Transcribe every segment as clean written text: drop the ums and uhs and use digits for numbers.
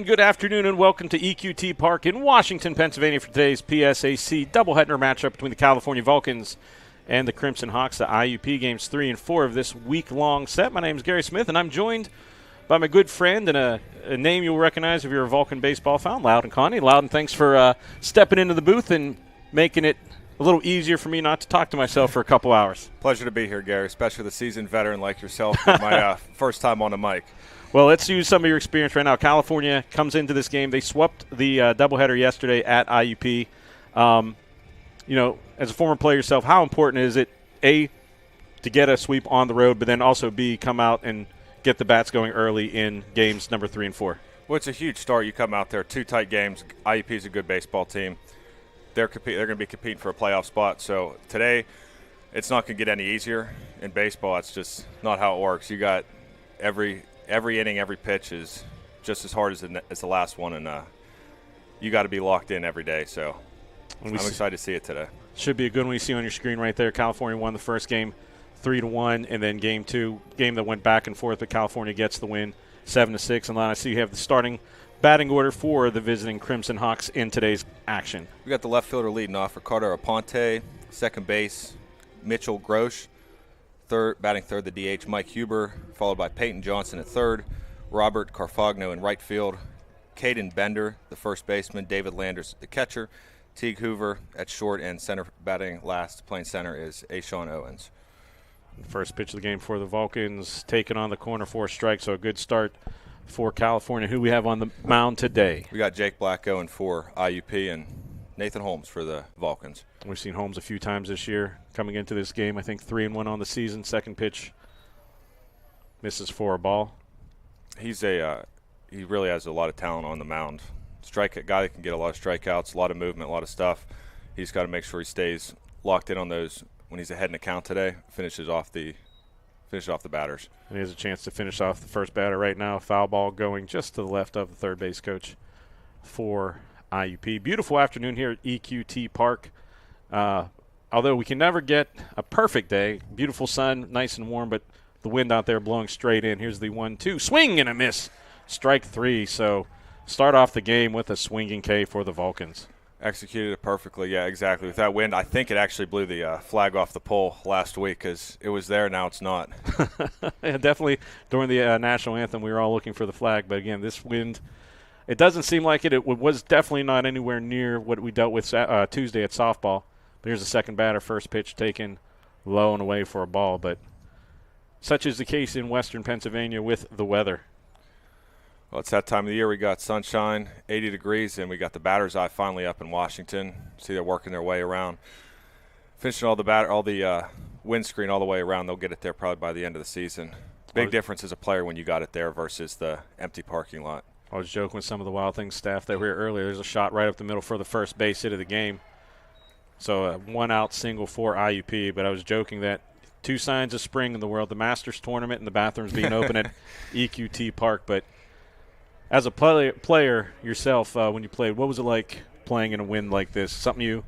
And good afternoon and welcome to EQT Park in Washington, Pennsylvania for today's PSAC doubleheader matchup between the California Vulcans and the Crimson Hawks, the IUP games 3 and 4 of this week-long set. My name is Gary Smith, and I'm joined by my good friend and a name you'll recognize if you're a Vulcan baseball fan, Loudon Connie. Loudon, thanks for stepping into the booth and making it a little easier for me not to talk to myself for a couple hours. Pleasure to be here, Gary, especially the seasoned veteran like yourself. My first time on the mic. Well, let's use some of your experience right now. California comes into this game. They swept the doubleheader yesterday at IUP. As a former player yourself, how important is it, A, to get a sweep on the road, but then also, B, come out and get the bats going early in games number 3 and 4? Well, it's a huge start. You come out there, 2 tight games. IUP is a good baseball team. They're going to be competing for a playoff spot. So today, it's not going to get any easier in baseball. It's just not how it works. You got every inning, every pitch is just as hard as the last one, and you got to be locked in every day. So I'm excited to see it today. Should be a good one you see on your screen right there. California won the first game 3-1, and then game 2, game that went back and forth, but California gets the win 7-6. And then I see you have the starting batting order for the visiting Crimson Hawks in today's action. We got the left fielder leading off, Ricardo Aponte, second base, Mitchell Grosh. Batting third, the DH, Mike Huber, followed by Peyton Johnson at third, Robert Carfagno in right field, Caden Bender, the first baseman, David Landers, the catcher, Teague Hoover at short, and center batting last, playing center, is Ashawn Owens. First pitch of the game for the Vulcans, taking on the corner for a strike, so a good start for California. Who we have on the mound today? We got Jake Black going for IUP and Nathan Holmes for the Vulcans. We've seen Holmes a few times this year coming into this game. I think 3-1 on the season. Second pitch misses for a ball. He really has a lot of talent on the mound. Guy that can get a lot of strikeouts, a lot of movement, a lot of stuff. He's got to make sure he stays locked in on those when he's ahead in the count today. Finishes off the batters. And he has a chance to finish off the first batter right now. Foul ball going just to the left of the third base coach for IUP. Beautiful afternoon here at EQT Park. Although we can never get a perfect day. Beautiful sun, nice and warm, but the wind out there blowing straight in. Here's the 1-2. Swing and a miss. Strike 3. So start off the game with a swinging K for the Vulcans. Executed it perfectly. Yeah, exactly. With that wind, I think it actually blew the flag off the pole last week because it was there. Now it's not. Yeah, definitely during the national anthem, we were all looking for the flag. But, again, this wind – it doesn't seem like it. It was definitely not anywhere near what we dealt with Tuesday at softball. But here's the second batter, first pitch taken low and away for a ball. But such is the case in western Pennsylvania with the weather. Well, it's that time of the year. We got sunshine, 80 degrees, and we got the batter's eye finally up in Washington. See, they're working their way around. Finishing all the windscreen all the way around. They'll get it there probably by the end of the season. Big difference as a player when you got it there versus the empty parking lot. I was joking with some of the Wild Things staff that were here earlier. There's a shot right up the middle for the first base hit of the game. So a one-out single for IUP. But I was joking that 2 signs of spring in the world, the Masters tournament and the bathrooms being open at EQT Park. But as a player yourself, when you played, what was it like playing in a wind like this? Something you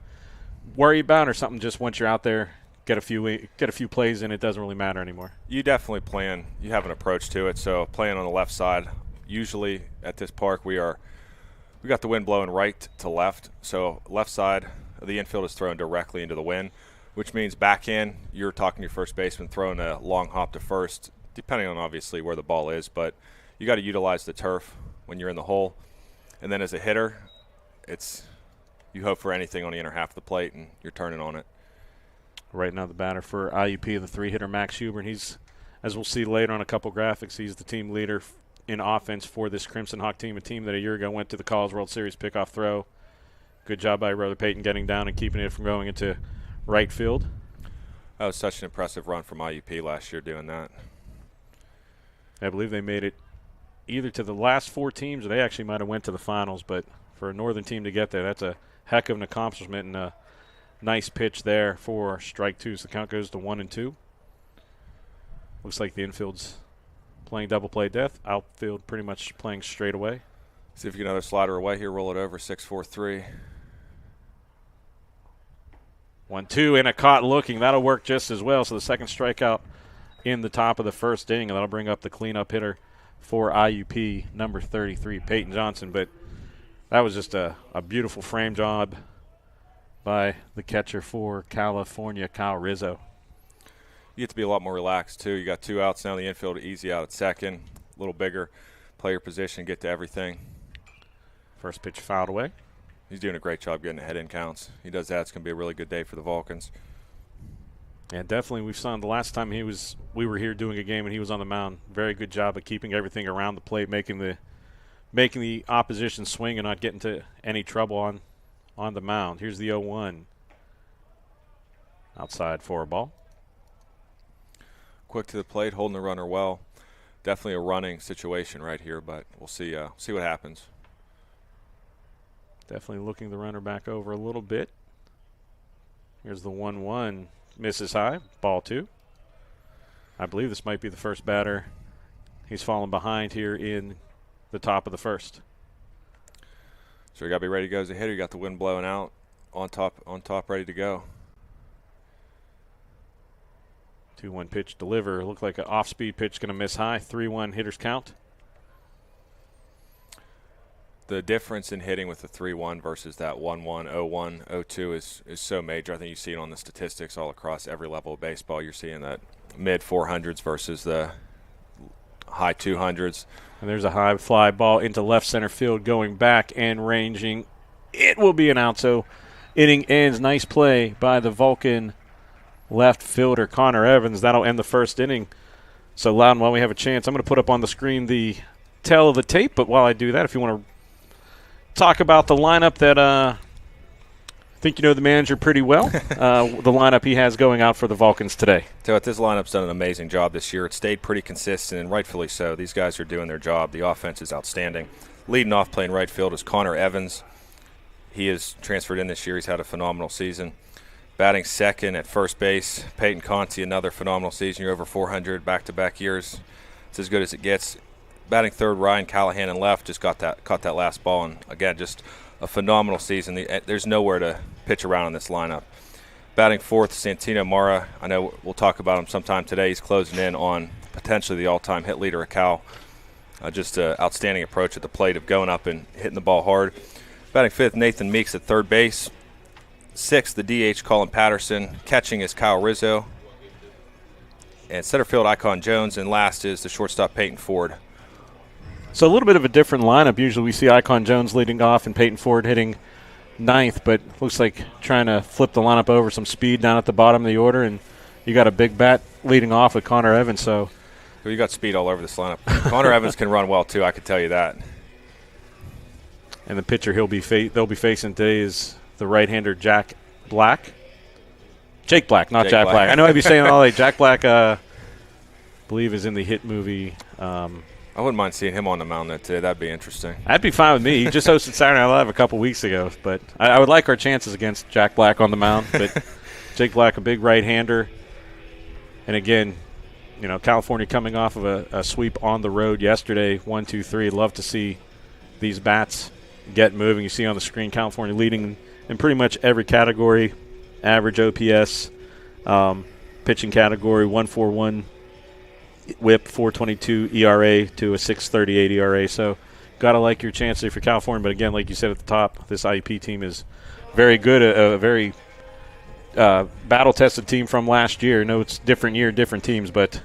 worry about, or something just once you're out there, get a few plays in, it doesn't really matter anymore? You definitely plan. You have an approach to it. So playing on the left side, usually at this park we got the wind blowing right to left, so left side of the infield is thrown directly into the wind, which means back in, you're talking to your first baseman throwing a long hop to first, depending on obviously where the ball is, but you got to utilize the turf when you're in the hole. And then as a hitter, you hope for anything on the inner half of the plate and you're turning on it. Right now the batter for IUP, the 3-hitter Max Huber, and he's, as we'll see later on a couple graphics, he's the team leader in offense for this Crimson Hawk team, a team that a year ago went to the College World Series pickoff throw. Good job by Brother Peyton getting down and keeping it from going into right field. That was such an impressive run from IUP last year doing that. I believe they made it either to the last 4 teams or they actually might have went to the finals, but for a northern team to get there, that's a heck of an accomplishment, and a nice pitch there for strike 2. So the count goes to 1-2. Looks like the infield's playing double play death. Outfield pretty much playing straight away. See if you get another slider away here. Roll it over. 6-4-3. 1-2 and a caught looking. That'll work just as well. So the second strikeout in the top of the first inning, and that'll bring up the cleanup hitter for IUP, number 33, Peyton Johnson. But that was just a beautiful frame job by the catcher for California, Kyle Rizzo. You get to be a lot more relaxed, too. You got 2 outs now in the infield, easy out at second, a little bigger, play your position, get to everything. First pitch fouled away. He's doing a great job getting the head-in counts. He does that. It's going to be a really good day for the Vulcans. Yeah, definitely. We've seen the last time we were here doing a game and he was on the mound. Very good job of keeping everything around the plate, making the opposition swing and not getting to any trouble on the mound. Here's the 0-1. Outside for a ball. Quick to the plate, holding the runner well. Definitely a running situation right here, but we'll see what happens. Definitely looking the runner back over a little bit. Here's the 1-1. Misses high. Ball 2. I believe this might be the first batter he's fallen behind here in the top of the first. So you got to be ready to go as a hitter. You got the wind blowing out, on top, ready to go. 2-1 pitch deliver. Looked like an off-speed pitch, going to miss high. 3-1 hitters count. The difference in hitting with the 3-1 versus that 1-1, 0-1, 0-2 is so major. I think you see it on the statistics all across every level of baseball. You're seeing that mid-400s versus the high 200s. And there's a high fly ball into left center field, going back and ranging. It will be an out. So inning ends. Nice play by the Vulcan left fielder Connor Evans. That'll end the first inning. So Loudon, while we have a chance, I'm going to put up on the screen the tail of the tape. But while I do that, if you want to talk about the lineup that I think you know the manager pretty well, the lineup he has going out for the Vulcans today. So this lineup's done an amazing job this year. It stayed pretty consistent, and rightfully so. These guys are doing their job. The offense is outstanding. Leading off playing right field is Connor Evans. He is transferred in this year. He's had a phenomenal season. Batting second at first base, Peyton Conti, another phenomenal season. You're over 400 back-to-back years. It's as good as it gets. Batting third, Ryan Callahan in left, just caught that last ball. And, again, just a phenomenal season. There's nowhere to pitch around in this lineup. Batting fourth, Santino Mara. I know we'll talk about him sometime today. He's closing in on potentially the all-time hit leader of Cal. Just an outstanding approach at the plate of going up and hitting the ball hard. Batting fifth, Nathan Meeks at third base. Sixth, the DH, Colin Patterson. Catching is Kyle Rizzo. And center field, Icon Jones. And last is the shortstop, Peyton Ford. So a little bit of a different lineup. Usually we see Icon Jones leading off and Peyton Ford hitting ninth, but looks like trying to flip the lineup over, some speed down at the bottom of the order, and you got a big bat leading off with Connor Evans. So you got speed all over this lineup. Connor Evans can run well, too, I can tell you that. And the pitcher they'll be facing today is the right-hander Jake Black, not Jack Black. I know I'd be saying all day. Jack Black, I believe, is in the hit movie. I wouldn't mind seeing him on the mound today. That'd be interesting. That'd be fine with me. He just hosted Saturday Night Live a couple weeks ago, but I would like our chances against Jack Black on the mound. But Jake Black, a big right-hander, and again, you know, California coming off of a sweep on the road yesterday, 1-2-3. Love to see these bats get moving. You see on the screen, California leading in pretty much every category: average OPS, pitching category, 1.41. WHIP, 4.22 ERA to a 6.38 ERA. So got to like your chances for California. But, again, like you said at the top, this IUP team is very good, a very battle-tested team from last year. I know it's different year, different teams, but,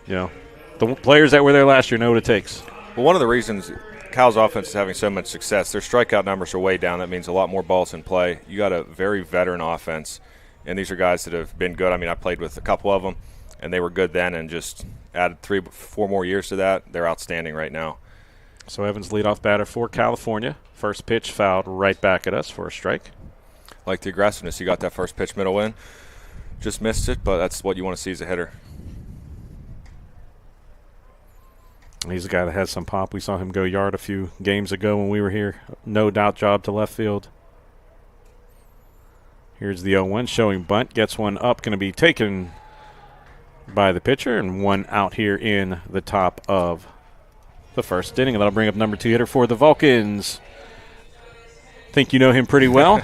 you know, the players that were there last year know what it takes. Well, one of the reasons Cal's offense is having so much success, their strikeout numbers are way down. That means a lot more balls in play. You got a very veteran offense, and these are guys that have been good. I mean, I played with a couple of them, and they were good then, and just added 3-4 more years to that. They're outstanding right now. So Evans leadoff batter for California. First pitch fouled right back at us for a strike. Like the aggressiveness. You got that first pitch middle in. Just missed it, but that's what you want to see as a hitter. He's a guy that has some pop. We saw him go yard a few games ago when we were here. No doubt job to left field. Here's the 0-1 showing bunt. Gets one up. Going to be taken by the pitcher, and one out here in the top of the first inning. And that'll bring up number 2 hitter for the Vulcans. Think you know him pretty well.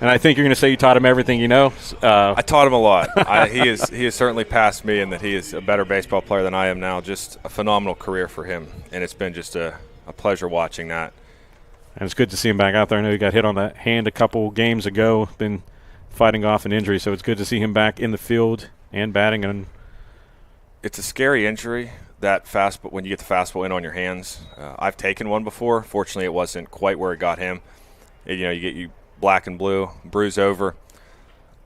And I think you're going to say you taught him everything you know. I taught him a lot. He has certainly passed me in that he is a better baseball player than I am now. Just a phenomenal career for him, and it's been just a pleasure watching that. And it's good to see him back out there. I know he got hit on the hand a couple games ago, been fighting off an injury, so it's good to see him back in the field and batting. And it's a scary injury, that fastball, when you get the fastball in on your hands. I've taken one before. Fortunately, it wasn't quite where it got him. You get black and blue, bruise over. A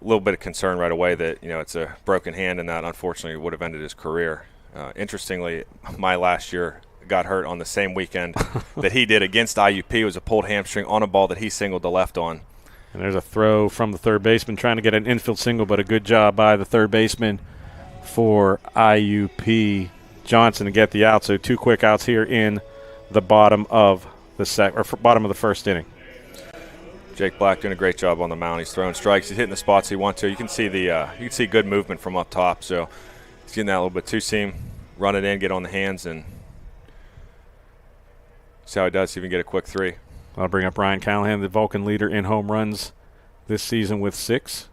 little bit of concern right away that it's a broken hand, and that unfortunately would have ended his career. Interestingly, my last year got hurt on the same weekend that he did against IUP. It was a pulled hamstring on a ball that he singled the left on. And there's a throw from the third baseman trying to get an infield single, but a good job by the third baseman for IUP Johnson to get the out. So 2 quick outs here in the bottom of the bottom of the first inning. Jake Black doing a great job on the mound. He's throwing strikes. He's hitting the spots he wants to. You can see good movement from up top. So he's getting that little bit two-seam, run it in, get on the hands, and see how he does. See if he can get a quick 3. I'll bring up Ryan Callahan, the Vulcan leader in home runs this season with 6.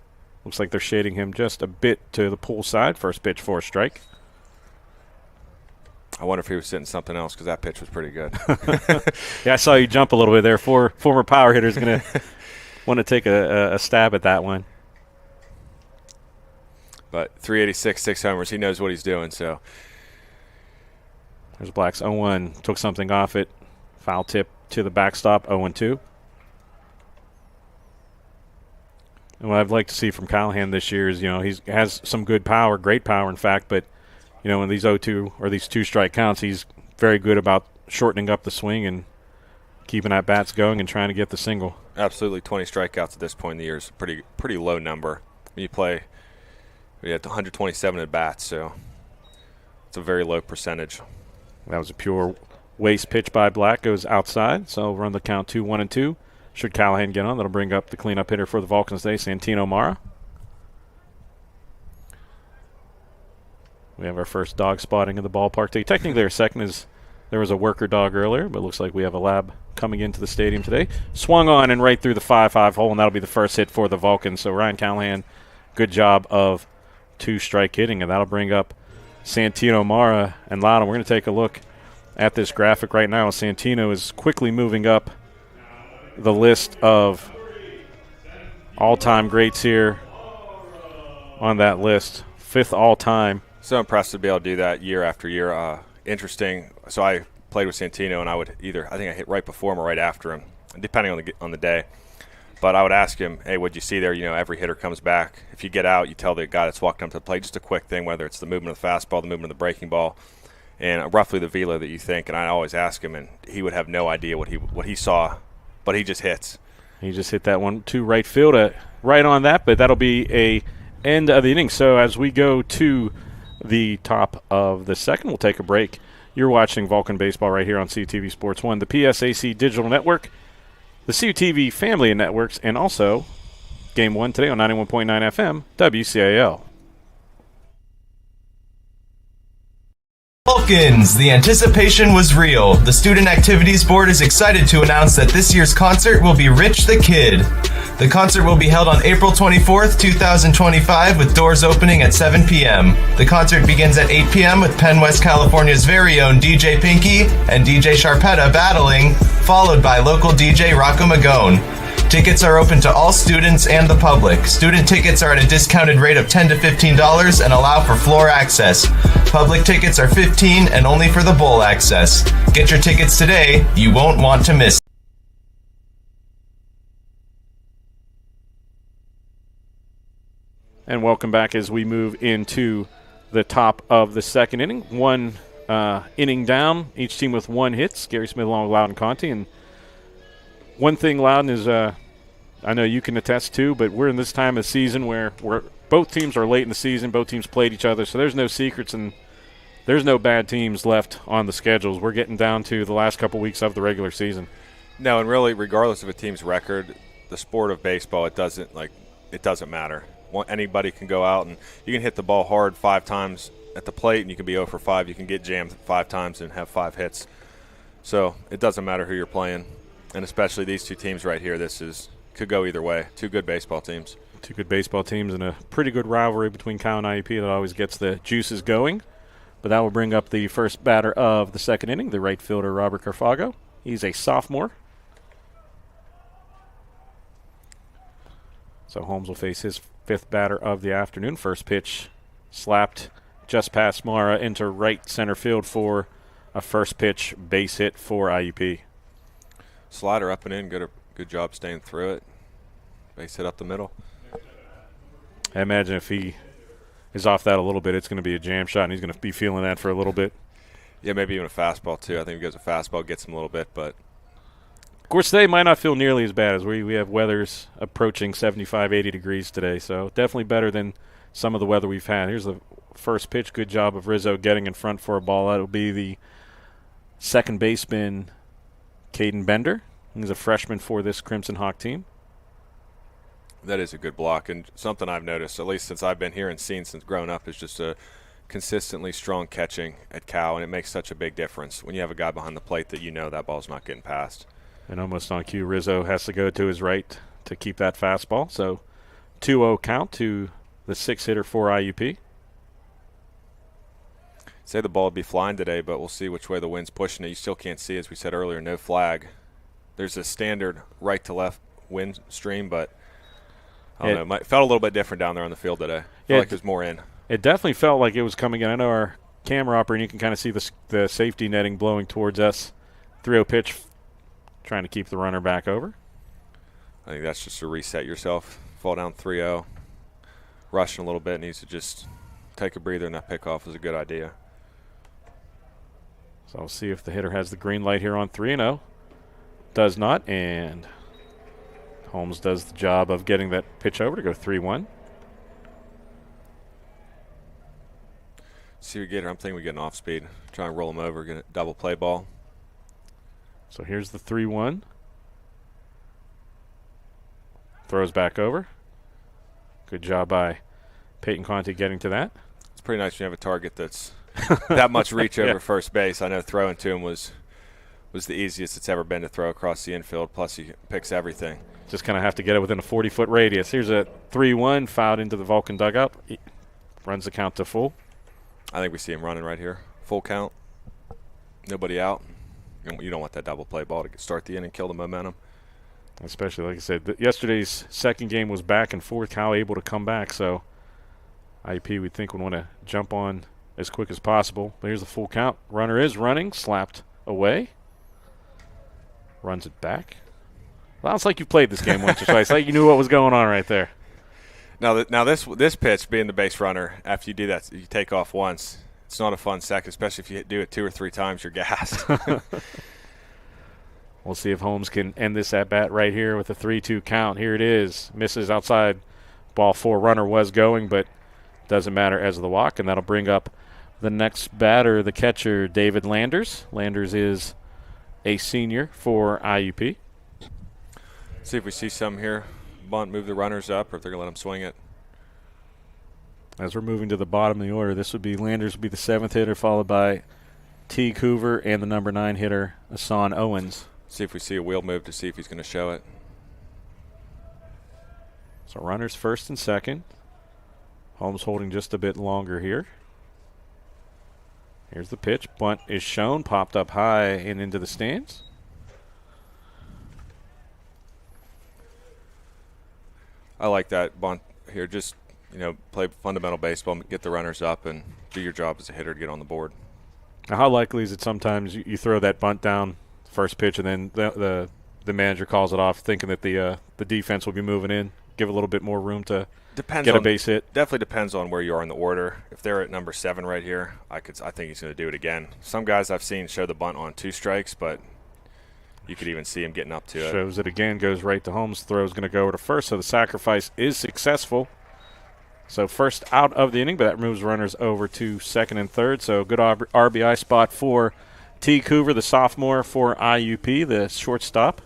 Looks like they're shading him just a bit to the pull side. First pitch for a strike. I wonder if he was sitting something else because that pitch was pretty good. Yeah, I saw you jump a little bit there. Former power hitter's going to want to take a stab at that one. But 386, 6 homers. He knows what he's doing. So there's Black's 0-1. Took something off it. Foul tip to the backstop, 0-2. And what I'd like to see from Callahan this year is, he has some good power, great power, in fact, but, in these 0-2 or these 2-strike counts, he's very good about shortening up the swing and keeping at bats going and trying to get the single. Absolutely, 20 strikeouts at this point in the year is a pretty low number. You have 127 at bats, so it's a very low percentage. That was a pure waste pitch by Black, goes outside, so run the count 2-1-2. Should Callahan get on, that'll bring up the cleanup hitter for the Vulcans today, Santino Mara. We have our first dog spotting in the ballpark today. Technically, our second is there was a worker dog earlier, but it looks like we have a lab coming into the stadium today. Swung on and right through the 5-5 hole, and that'll be the first hit for the Vulcans. So Ryan Callahan, good job of 2-strike hitting, and that'll bring up Santino Mara. And Loudon, we're going to take a look at this graphic right now. Santino is quickly moving up the list of all-time greats here on that list. 5th all-time. So impressed to be able to do that year after year. Interesting. So I played with Santino, and I think I hit right before him or right after him, depending on the day. But I would ask him, hey, what'd you see there? Every hitter comes back. If you get out, you tell the guy that's walking up to the plate just a quick thing, whether it's the movement of the fastball, the movement of the breaking ball, and roughly the velo that you think. And I always ask him, and he would have no idea what he saw, but he just hits. He just hit that one to right field, right on that, but that'll be a end of the inning. So as we go to the top of the second, we'll take a break. You're watching Vulcan Baseball right here on CUTV Sports 1, the PSAC Digital Network, the CUTV Family of Networks, and also Game 1 today on 91.9 FM, WCAL. Vulcans, the anticipation was real. The Student Activities Board is excited to announce that this year's concert will be Rich the Kid. The concert will be held on April 24th, 2025, with doors opening at 7 p.m. The concert begins at 8 p.m. with Penn West California's very own DJ Pinky and DJ Sharpetta battling, followed by local DJ Rocco Magone. Tickets are open to all students and the public. Student tickets are at a discounted rate of $10 to $15 and allow for floor access. Public tickets are $15 and only for the bowl access. Get your tickets today. You won't want to miss. And welcome back as we move into the top of the second inning. One inning down, each team with 1 hit. Gary Smith along with Loudon Conti. And one thing, Loudon, is I know you can attest to, but we're in this time of season where both teams are late in the season. Both teams played each other, so there's no secrets and there's no bad teams left on the schedules. We're getting down to the last couple weeks of the regular season. No, and really, regardless of a team's record, the sport of baseball, it doesn't matter. Anybody can go out and you can hit the ball hard 5 times at the plate, and you can be 0 for 5. You can get jammed 5 times and have 5 hits. So it doesn't matter who you're playing, and especially these two teams right here. This is could go either way. Two good baseball teams. Two good baseball teams and a pretty good rivalry between Cal and IUP that always gets the juices going. But that will bring up the first batter of the second inning, the right fielder, Robert Carfago. He's a sophomore. So Holmes will face his fifth batter of the afternoon. First pitch slapped just past Mara into right center field for a first pitch base hit for IUP. Slider up and in. Good job staying through it. Base hit up the middle. I imagine if he is off that a little bit, it's going to be a jam shot, and he's going to be feeling that for a little bit. Yeah, maybe even a fastball, too. I think if he goes a fastball, gets him a little bit, but of course, today might not feel nearly as bad as we have weathers approaching 75, 80 degrees today, so definitely better than some of the weather we've had. Here's the first pitch. Good job of Rizzo getting in front for a ball. That'll be the second baseman, Caden Bender. He's a freshman for this Crimson Hawk team. that is a good block, and something I've noticed, at least since I've been here and seen since growing up, is just a consistently strong catching at Cal, and it makes such a big difference when you have a guy behind the plate that you know that ball's not getting past. And almost on cue, Rizzo has to go to his right to keep that fastball. So 2-0 count to the six-hitter for IUP. Say the ball would be flying today, but we'll see which way the wind's pushing it. You still can't see, as we said earlier, no flag. There's a standard right to left wind stream, but I don't know. It felt a little bit different down there on the field today. I felt like there's more in. It definitely felt like it was coming in. I know our camera operator, you can kind of see the safety netting blowing towards us. 3-0 pitch, trying to keep the runner back over. I think that's just to reset yourself. Fall down 3-0. Rushing a little bit, needs to just take a breather, and that pickoff is a good idea. So I'll see if the hitter has the green light here on 3-0. Does not, and Holmes does the job of getting that pitch over to go 3-1. See, we get. I'm thinking we get an off speed. Try and roll him over, get a double play ball. So here's the 3-1. Throws back over. Good job by Peyton Conti getting to that. It's pretty nice when you have a target that's that much reach over first base. I know throwing to him was the easiest it's ever been to throw across the infield. Plus, he picks everything. Just kind of have to get it within a 40-foot radius. Here's a 3-1 fouled into the Vulcan dugout. He runs the count to full. I think we see him running right here. Full count. Nobody out. You don't want that double play ball to start the inning, kill the momentum. Especially, like I said, yesterday's second game was back and forth. Cal able to come back, so IUP, we think, would want to jump on as quick as possible. But here's the full count. Runner is running, slapped away. Runs it back. Well, it's like you played this game once or twice. Like you knew what was going on right there. Now this pitch, being the base runner, after you do that, you take off once. It's not a fun second, especially if you do it 2 or 3 times, you're gassed. We'll see if Holmes can end this at-bat right here with a 3-2 count. Here it is. Misses outside. Ball 4. Runner was going, but doesn't matter as the walk, and that'll bring up the next batter, the catcher, David Landers. Landers is a senior for IUP. See if we see some here. Bunt, move the runners up, or if they're going to let them swing it. As we're moving to the bottom of the order, this would be Landers would be the 7th hitter, followed by Teague Hoover and the number 9 hitter, Asan Owens. See if we see a wheel move to see if he's going to show it. So runners first and second. Holmes holding just a bit longer here. Here's the pitch. Bunt is shown, popped up high and into the stands. I like that bunt here. Just, play fundamental baseball, get the runners up, and do your job as a hitter to get on the board. Now, how likely is it sometimes you throw that bunt down first pitch and then the manager calls it off thinking that the defense will be moving in, give a little bit more room to get a base hit? Definitely depends on where you are in the order. If they're at number 7 right here, I think he's going to do it again. Some guys I've seen show the bunt on 2 strikes, but you could even see him getting up to it. Shows it again, goes right to Holmes. Throw is going to go over to first, so the sacrifice is successful. So first out of the inning, but that moves runners over to second and third. So good RBI spot for Teague Hoover, the sophomore for IUP, the shortstop.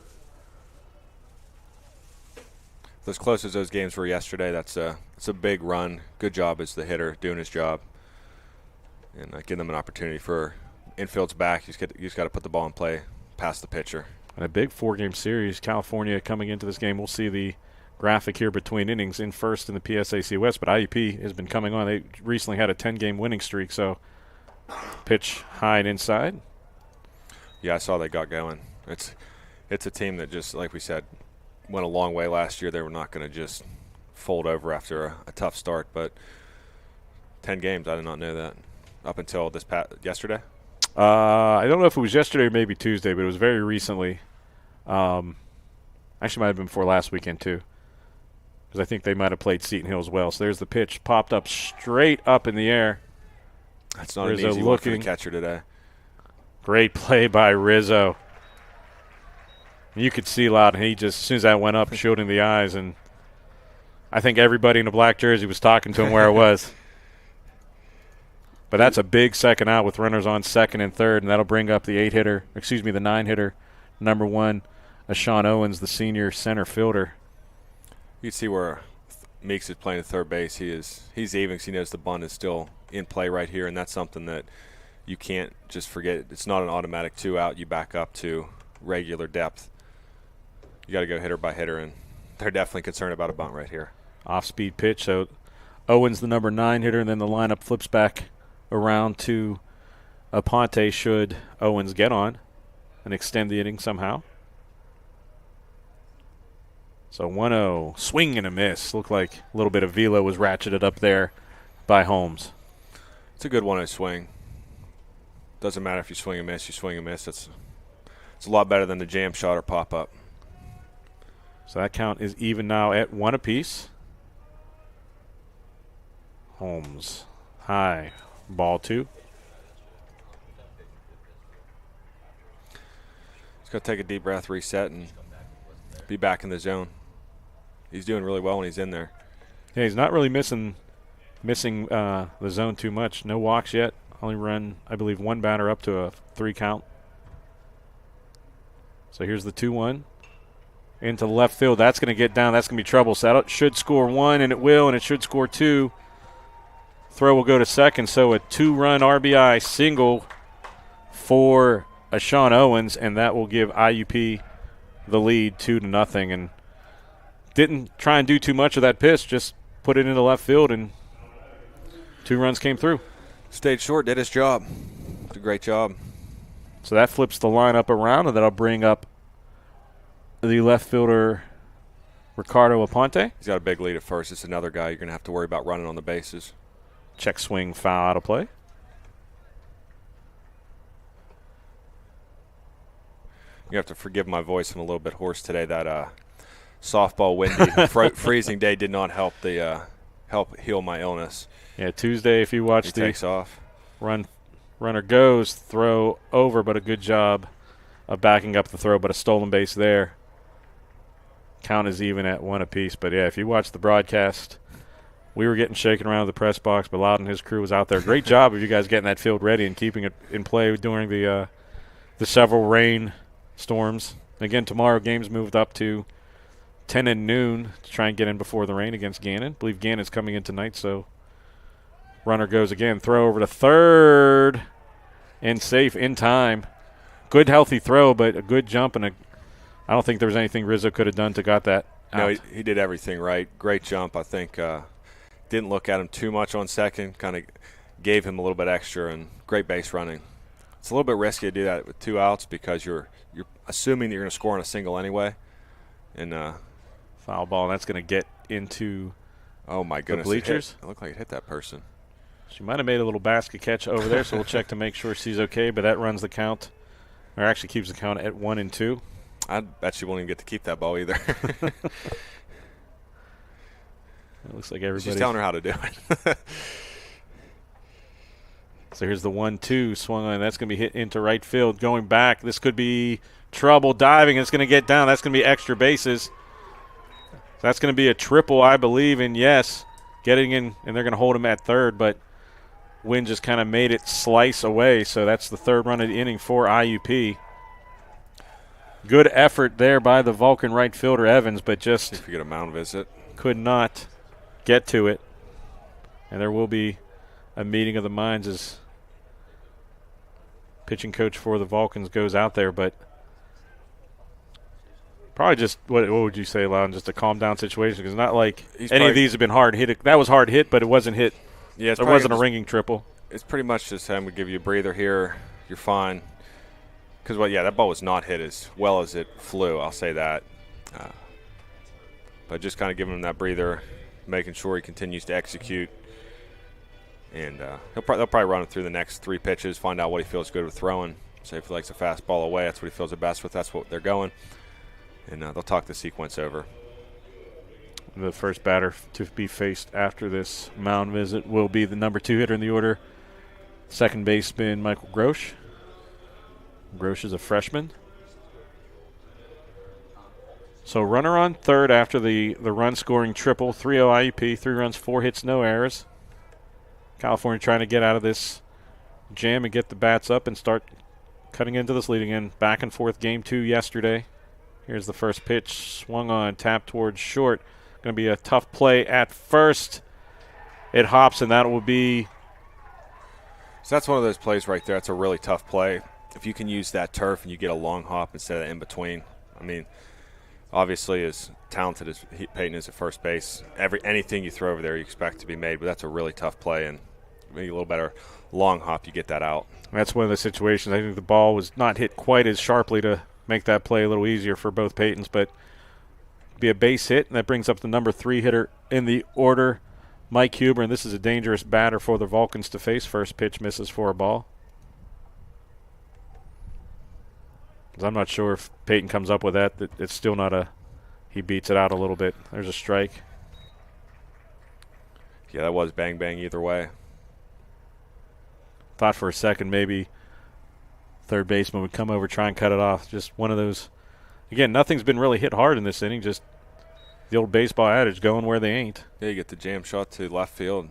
As close as those games were yesterday, it's a big run. Good job as the hitter, doing his job. And giving them an opportunity for infield's back. You just got to put the ball in play past the pitcher. And a big 4-game series. California coming into this game. We'll see the graphic here between innings in first in the PSAC West, but IUP has been coming on. They recently had a 10-game winning streak, so pitch high and inside. Yeah, I saw they got going. It's a team that just, like we said, went a long way last year. They were not going to just fold over after a tough start, but 10 games, I did not know that up until yesterday. I don't know if it was yesterday or maybe Tuesday, but it was very recently. Actually, might have been before last weekend too, because I think they might have played Seton Hill as well. So there's the pitch, popped up straight up in the air. That's not Rizzo an easy one for the catcher today. Great play by Rizzo. You could see Loudon. He just, as soon as that went up, shielding the eyes, and I think everybody in the black jersey was talking to him where it was. But that's a big second out with runners on second and third, and that'll bring up the 9-hitter, number 1, Sean Owens, the senior center fielder. You can see where Meeks is playing at third base. He's even because he knows the bunt is still in play right here, and that's something that you can't just forget. It's not an automatic 2-out. You back up to regular depth. You got to go hitter by hitter, and they're definitely concerned about a bunt right here. Off-speed pitch, so Owens the number 9 hitter, and then the lineup flips back around to Aponte should Owens get on and extend the inning somehow. So 1-0, swing and a miss. Looked like a little bit of velo was ratcheted up there by Holmes. It's a good 1-0 swing. Doesn't matter if you swing and miss, It's a lot better than the jam shot or pop-up. So that count is even now at 1 apiece. Holmes high, ball 2. He's got to take a deep breath, reset, and be back in the zone. He's doing really well when he's in there. Yeah, he's not really missing the zone too much. No walks yet. Only run, I believe, 1 batter up to a 3 count. So here's the 2-1 into left field. That's going to get down. That's going to be trouble. So that should score 1, and it will, and it should score 2. Throw will go to second. So a 2-run RBI single for Sean Owens, and that will give IUP the lead 2-0. And didn't try and do too much of that pitch. Just put it into left field, and 2 runs came through. Stayed short, did his job. Did a great job. So that flips the lineup around, and that'll bring up the left fielder, Ricardo Aponte. He's got a big lead at first. It's another guy you're going to have to worry about running on the bases. Check swing, foul out of play. You have to forgive my voice. I'm a little bit hoarse today. That softball windy freezing day did not help help heal my illness. Yeah, Tuesday, if you watch takes off. Runner goes, throw over, but a good job of backing up the throw, but a stolen base there. Count is even at 1 apiece. But, yeah, if you watch the broadcast, we were getting shaken around the press box, but Loudon and his crew was out there. Great job of you guys getting that field ready and keeping it in play during the several rain storms. Again, tomorrow games moved up to 10 and noon to try and get in before the rain against Gannon. I believe Gannon's coming in tonight, so runner goes again. Throw over to third and safe in time. Good, healthy throw, but a good jump, and I don't think there was anything Rizzo could have done to got that out. No, he did everything right. Great jump. I think didn't look at him too much on second, kind of gave him a little bit extra, and great base running. It's a little bit risky to do that with 2 outs because you're assuming that you're going to score on a single anyway. And foul ball, and that's going to get into my goodness, the bleachers. It looked like it hit that person. She might have made a little basket catch over there, so we'll check to make sure she's okay, but that runs the count, or actually keeps the count at 1 and 2. I bet she won't even get to keep that ball either. It looks like everybody's She's telling her how to do it. So here's the 1-2 swung on. That's going to be hit into right field. Going back, this could be trouble. Diving, it's going to get down. That's going to be extra bases. That's going to be a triple, I believe, and yes, getting in, and they're going to hold him at third, but Wynn just kind of made it slice away, so that's the 3rd run of the inning for IUP. Good effort there by the Vulcan right fielder, Evans, but just if you get a mound visit, could not get to it. And there will be a meeting of the minds as pitching coach for the Vulcans goes out there, but Probably just, what would you say, Loudon, just a calm-down situation? Because not like He's any probably, of these have been hard hit. That was hard hit, but it wasn't hit. Yeah, It wasn't a ringing triple. It's pretty much just him. We give you a breather here. You're fine. Because, that ball was not hit as well as it flew. I'll say that. But just kind of giving him that breather, making sure he continues to execute. And they'll probably run him through the next 3 pitches, find out what he feels good with throwing. Say if he likes a fastball away, that's what he feels the best with. That's what they're going. And they'll talk the sequence over. The first batter to be faced after this mound visit will be the number 2 hitter in the order, second baseman Michael Grosh. Grosh is a freshman. So runner on third after the run-scoring triple, 3-0 IUP, 3 runs, 4 hits, no errors. California trying to get out of this jam and get the bats up and start cutting into this lead again. Back and forth game 2 yesterday. Here's the first pitch, swung on, tapped towards short. Going to be a tough play at first. It hops, and that will be. So that's one of those plays right there. That's a really tough play. If you can use that turf and you get a long hop instead of in between. I mean, obviously, as talented as Peyton is at first base, anything you throw over there you expect to be made, but that's a really tough play, and maybe a little better long hop, you get that out. That's one of the situations. I think the ball was not hit quite as sharply to make that play a little easier for both Peytons, but be a base hit, and that brings up the number 3 hitter in the order, Mike Huber, and this is a dangerous batter for the Vulcans to face. First pitch misses for a ball. I'm not sure if Peyton comes up with that. It's still not a – he beats it out a little bit. There's a strike. Yeah, that was bang-bang either way. Thought for a second maybe third baseman would come over, try and cut it off. Just one of those – again, nothing's been really hit hard in this inning. Just the old baseball adage, going where they ain't. Yeah, you get the jam shot to left field.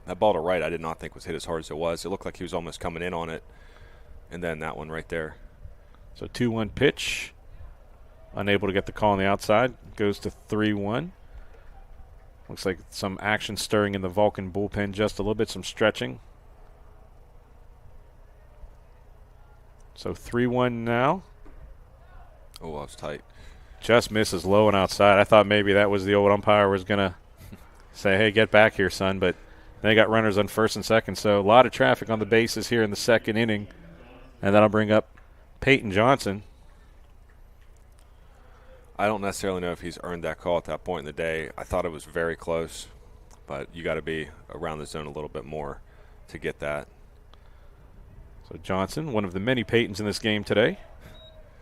That ball to right I did not think was hit as hard as it was. It looked like he was almost coming in on it. And then that one right there. So 2-1 pitch. Unable to get the call on the outside. Goes to 3-1. Looks like some action stirring in the Vulcan bullpen just a little bit. Some stretching. So 3-1 now. Oh, that was tight. Just misses low and outside. I thought maybe that was the old umpire was going to say, hey, get back here, son. But they got runners on first and second. So a lot of traffic on the bases here in the second inning. And that'll bring up Peyton Johnson. I don't necessarily know if he's earned that call at that point in the day. I thought it was very close, but you got to be around the zone a little bit more to get that. So Johnson, one of the many Peytons in this game today,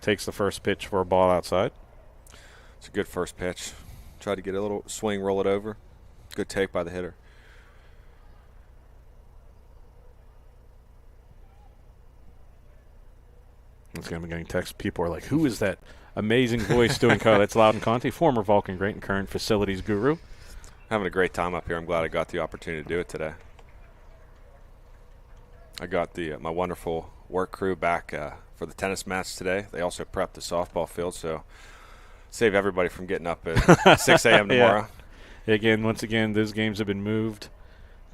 takes the first pitch for a ball outside. It's a good first pitch. Tried to get a little swing, roll it over. Good take by the hitter. It's going to be getting texts. People are like, who is that amazing voice doing color? That's Loudon Conte, former Vulcan great and current facilities guru. Having a great time up here. I'm glad I got the opportunity to do it today. I got my wonderful work crew back for the tennis match today. They also prepped the softball field, so save everybody from getting up at 6 a.m. tomorrow. Yeah. Again, once again, those games have been moved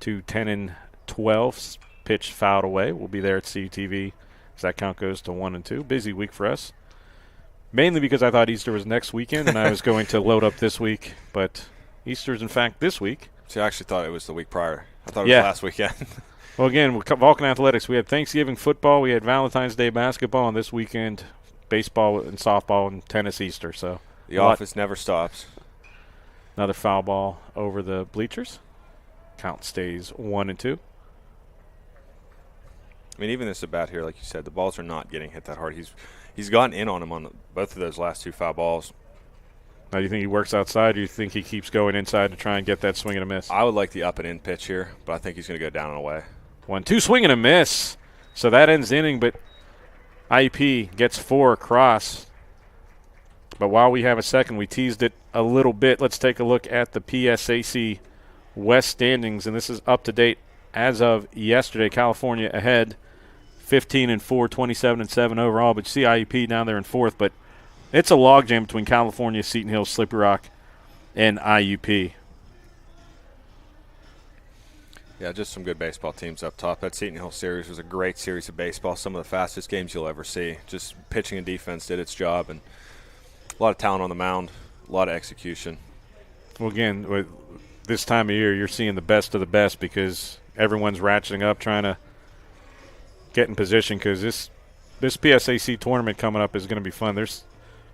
to 10 and 12. Pitch fouled away. We'll be there at CTV. So that count goes to 1 and 2. Busy week for us. Mainly because I thought Easter was next weekend and I was going to load up this week. But Easter's, in fact, this week. See, I actually thought it was the week prior. I thought it was last weekend. Well, again, with Vulcan Athletics, we had Thanksgiving football, we had Valentine's Day basketball, and this weekend baseball and softball and tennis Easter. So the office never stops. Another foul ball over the bleachers. Count stays 1 and 2. I mean, even this at-bat here, like you said, the balls are not getting hit that hard. He's gotten in on him on both of those last 2 foul balls. Now, do you think he works outside, or do you think he keeps going inside to try and get that swing and a miss? I would like the up and in pitch here, but I think he's going to go down and away. 1-2 swing and a miss. So that ends the inning, but IUP gets 4 across. But while we have a second, we teased it a little bit. Let's take a look at the PSAC West standings, and this is up to date as of yesterday. California ahead, 15-4, 27-7 overall. But you see IUP down there in 4th, but it's a logjam between California, Seton Hill, Slippery Rock, and IUP. Yeah, just some good baseball teams up top. That Seton Hill series was a great series of baseball, some of the fastest games you'll ever see. Just pitching and defense did its job, and A lot of talent on the mound, a lot of execution. Well, again, with this time of year, you're seeing the best of the best because everyone's ratcheting up, trying to get in position because this PSAC tournament coming up is going to be fun. There's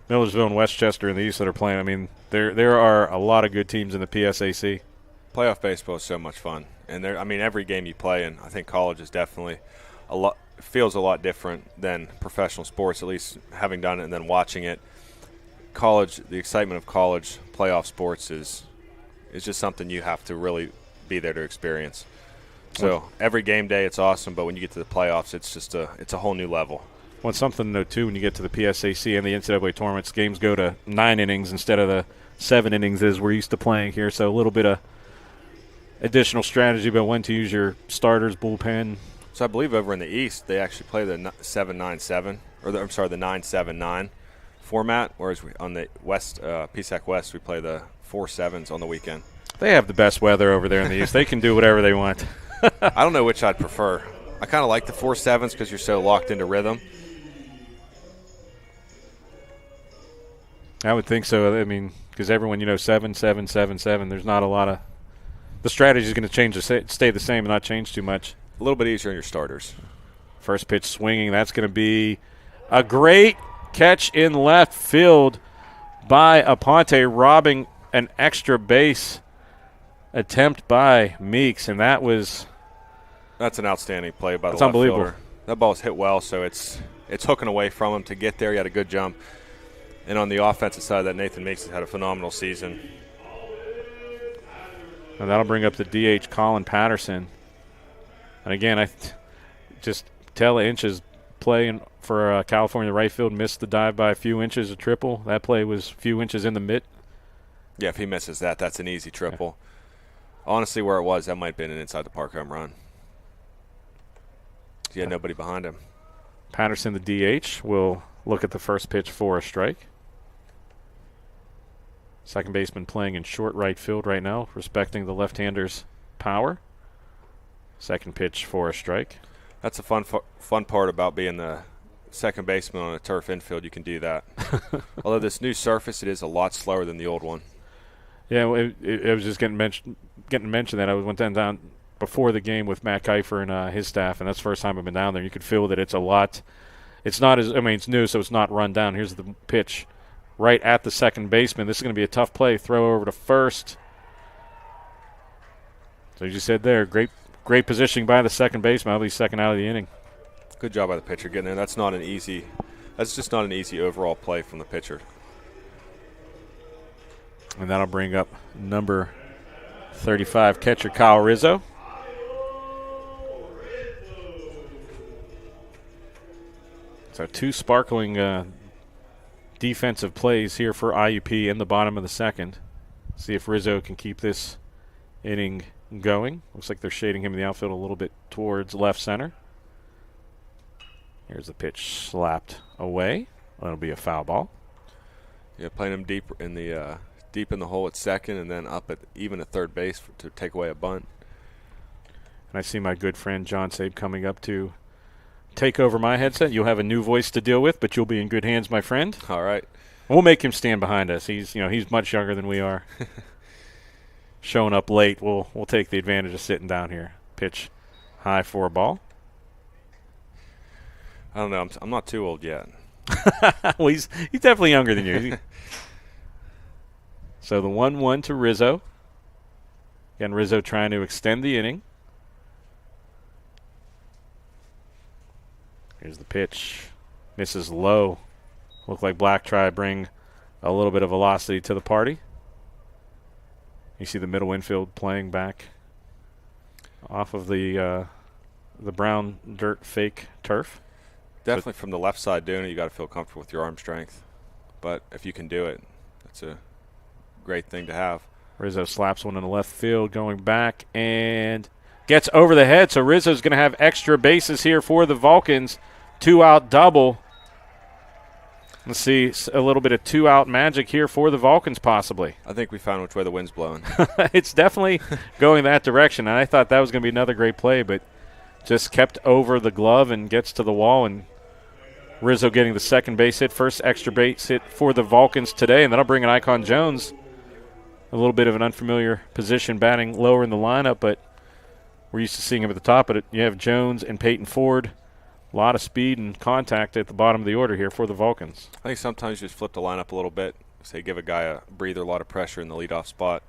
Millersville and Westchester in the East that are playing. I mean, there are a lot of good teams in the PSAC. Playoff baseball is so much fun, and every game you play in, I think college is definitely feels a lot different than professional sports. At least having done it and then watching it, the excitement of college playoff sports is just something you have to really be there to experience. So every game day it's awesome, but when you get to the playoffs, it's a whole new level. Well, it's something to know, too, when you get to the PSAC and the NCAA tournaments, games go to 9 innings instead of the 7 innings as we're used to playing here. So a little bit of additional strategy about when to use your starters, bullpen. So I believe over in the East, they actually play the 7-9-7, or the 9-7-9 format, whereas on the West, PSAC West, we play the 4-7s on the weekend. They have the best weather over there in the East. They can do whatever they want. I don't know which I'd prefer. I kind of like the 4-7s because you're so locked into rhythm. I would think so. I mean, because everyone, 7, 7, 7, 7. There's not a lot of – the strategy is going to stay the same and not change too much. A little bit easier on your starters. First pitch swinging. That's going to be a great catch in left field by Aponte, robbing an extra base attempt by Meeks, and that's an outstanding play by the left unbelievable fielder. That ball's hit well, so it's hooking away from him to get there. He had a good jump. And on the offensive side, that Nathan Meeks has had a phenomenal season. And that'll bring up the DH, Colin Patterson. And again, I just Taylor Inch's play for California right field, missed the dive by a few inches, a triple. That play was a few inches in the mitt. Yeah, if he misses that, that's an easy triple. Yeah. Honestly, where it was, that might have been an inside the park home run. He had nobody behind him. Patterson, the DH, will look at the first pitch for a strike. Second baseman playing in short right field right now, respecting the left-hander's power. Second pitch for a strike. That's the fun part about being the second baseman on a turf infield. You can do that. Although this new surface, it is a lot slower than the old one. Yeah, it was just getting mentioned that I went down before the game with Matt Kiefer and his staff, and that's the first time I've been down there. You could feel that it's a lot. It's not as, it's new, so it's not run down. Here's the pitch right at the second baseman. This is going to be a tough play. Throw over to first. So as you said there, great positioning by the second baseman. I'll be second out of the inning. Good job by the pitcher getting there. That's just not an easy overall play from the pitcher. And that'll bring up number 35 catcher Kyle Rizzo. So two sparkling defensive plays here for IUP in the bottom of the second. See if Rizzo can keep this inning going. Looks like they're shading him in the outfield a little bit towards left center. Here's the pitch slapped away. That'll be a foul ball. Yeah, playing him deep in the hole at second and then up at even at third base to take away a bunt. And I see my good friend John Sabe coming up to take over my headset. You'll have a new voice to deal with, but you'll be in good hands, my friend. All right. We'll make him stand behind us. He's much younger than we are. Showing up late, we'll take the advantage of sitting down here. Pitch high for a ball. I don't know. I'm not too old yet. Well, he's definitely younger than you. So the 1-1 to Rizzo. Again, Rizzo trying to extend the inning. Here's the pitch. Misses low. Look like Black try bring a little bit of velocity to the party. You see the middle infield playing back off of the brown dirt fake turf. Definitely from the left side doing it, you got to feel comfortable with your arm strength. But if you can do it, that's a great thing to have. Rizzo slaps one in the left field going back and gets over the head. So Rizzo's going to have extra bases here for the Vulcans. 2-out double. Let's see a little bit of 2-out magic here for the Vulcans possibly. I think we found which way the wind's blowing. It's definitely going that direction. And I thought that was going to be another great play, but just kept over the glove and gets to the wall and Rizzo getting the second base hit, first extra base hit for the Vulcans today, and that'll bring in Icon Jones. A little bit of an unfamiliar position, batting lower in the lineup, but we're used to seeing him at the top. But you have Jones and Peyton Ford. A lot of speed and contact at the bottom of the order here for the Vulcans. I think sometimes you just flip the lineup a little bit. Say give a guy a breather, a lot of pressure in the leadoff spot.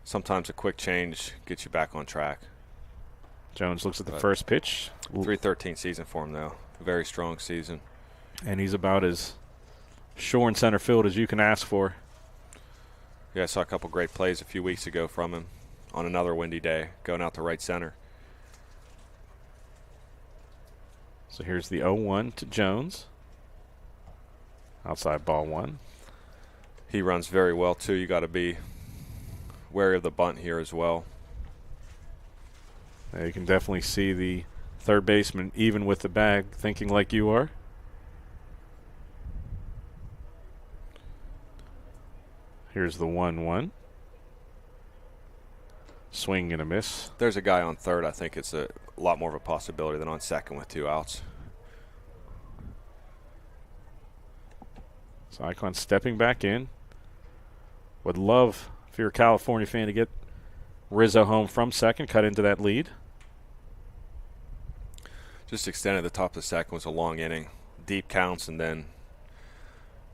Sometimes a quick change gets you back on track. Jones looks at the first pitch. 313 season for him, though. A very strong season. And he's about as sure in center field as you can ask for. Yeah, I saw a couple great plays a few weeks ago from him on another windy day, going out to right center. So here's the 0-1 to Jones. Outside ball one. He runs very well, too. You got to be wary of the bunt here as well. You can definitely see the third baseman, even with the bag, thinking like you are. Here's the 1-1. Swing and a miss. There's a guy on third. I think it's a lot more of a possibility than on second with 2 outs. So Icon stepping back in. Would love, if you're a California fan, to get Rizzo home from second, cut into that lead. Just extended the top of the second, was a long inning. Deep counts and then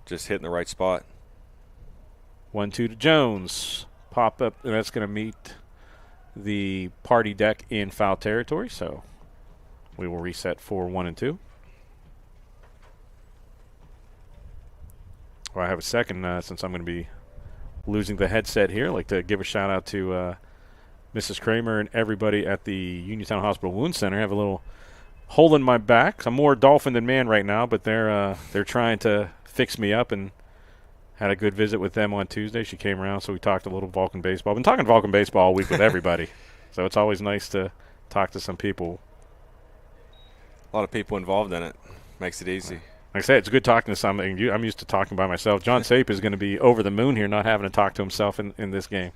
just hitting the right spot. 1-2 to Jones. Pop up, and that's going to meet the party deck in foul territory, so we will reset for 1 and 2. Well, I have a second since I'm going to be losing the headset here. I'd like to give a shout out to Mrs. Kramer and everybody at the Uniontown Hospital Wound Center. I have a little hole in my back. I'm more dolphin than man right now, but they're trying to fix me up, and had a good visit with them on Tuesday. She came around, so we talked a little Vulcan baseball. I've been talking Vulcan baseball all week with everybody, so it's always nice to talk to some people. A lot of people involved in it. Makes it easy. Like I said, it's good talking to somebody. I'm used to talking by myself. John Sape is going to be over the moon here, not having to talk to himself in this game.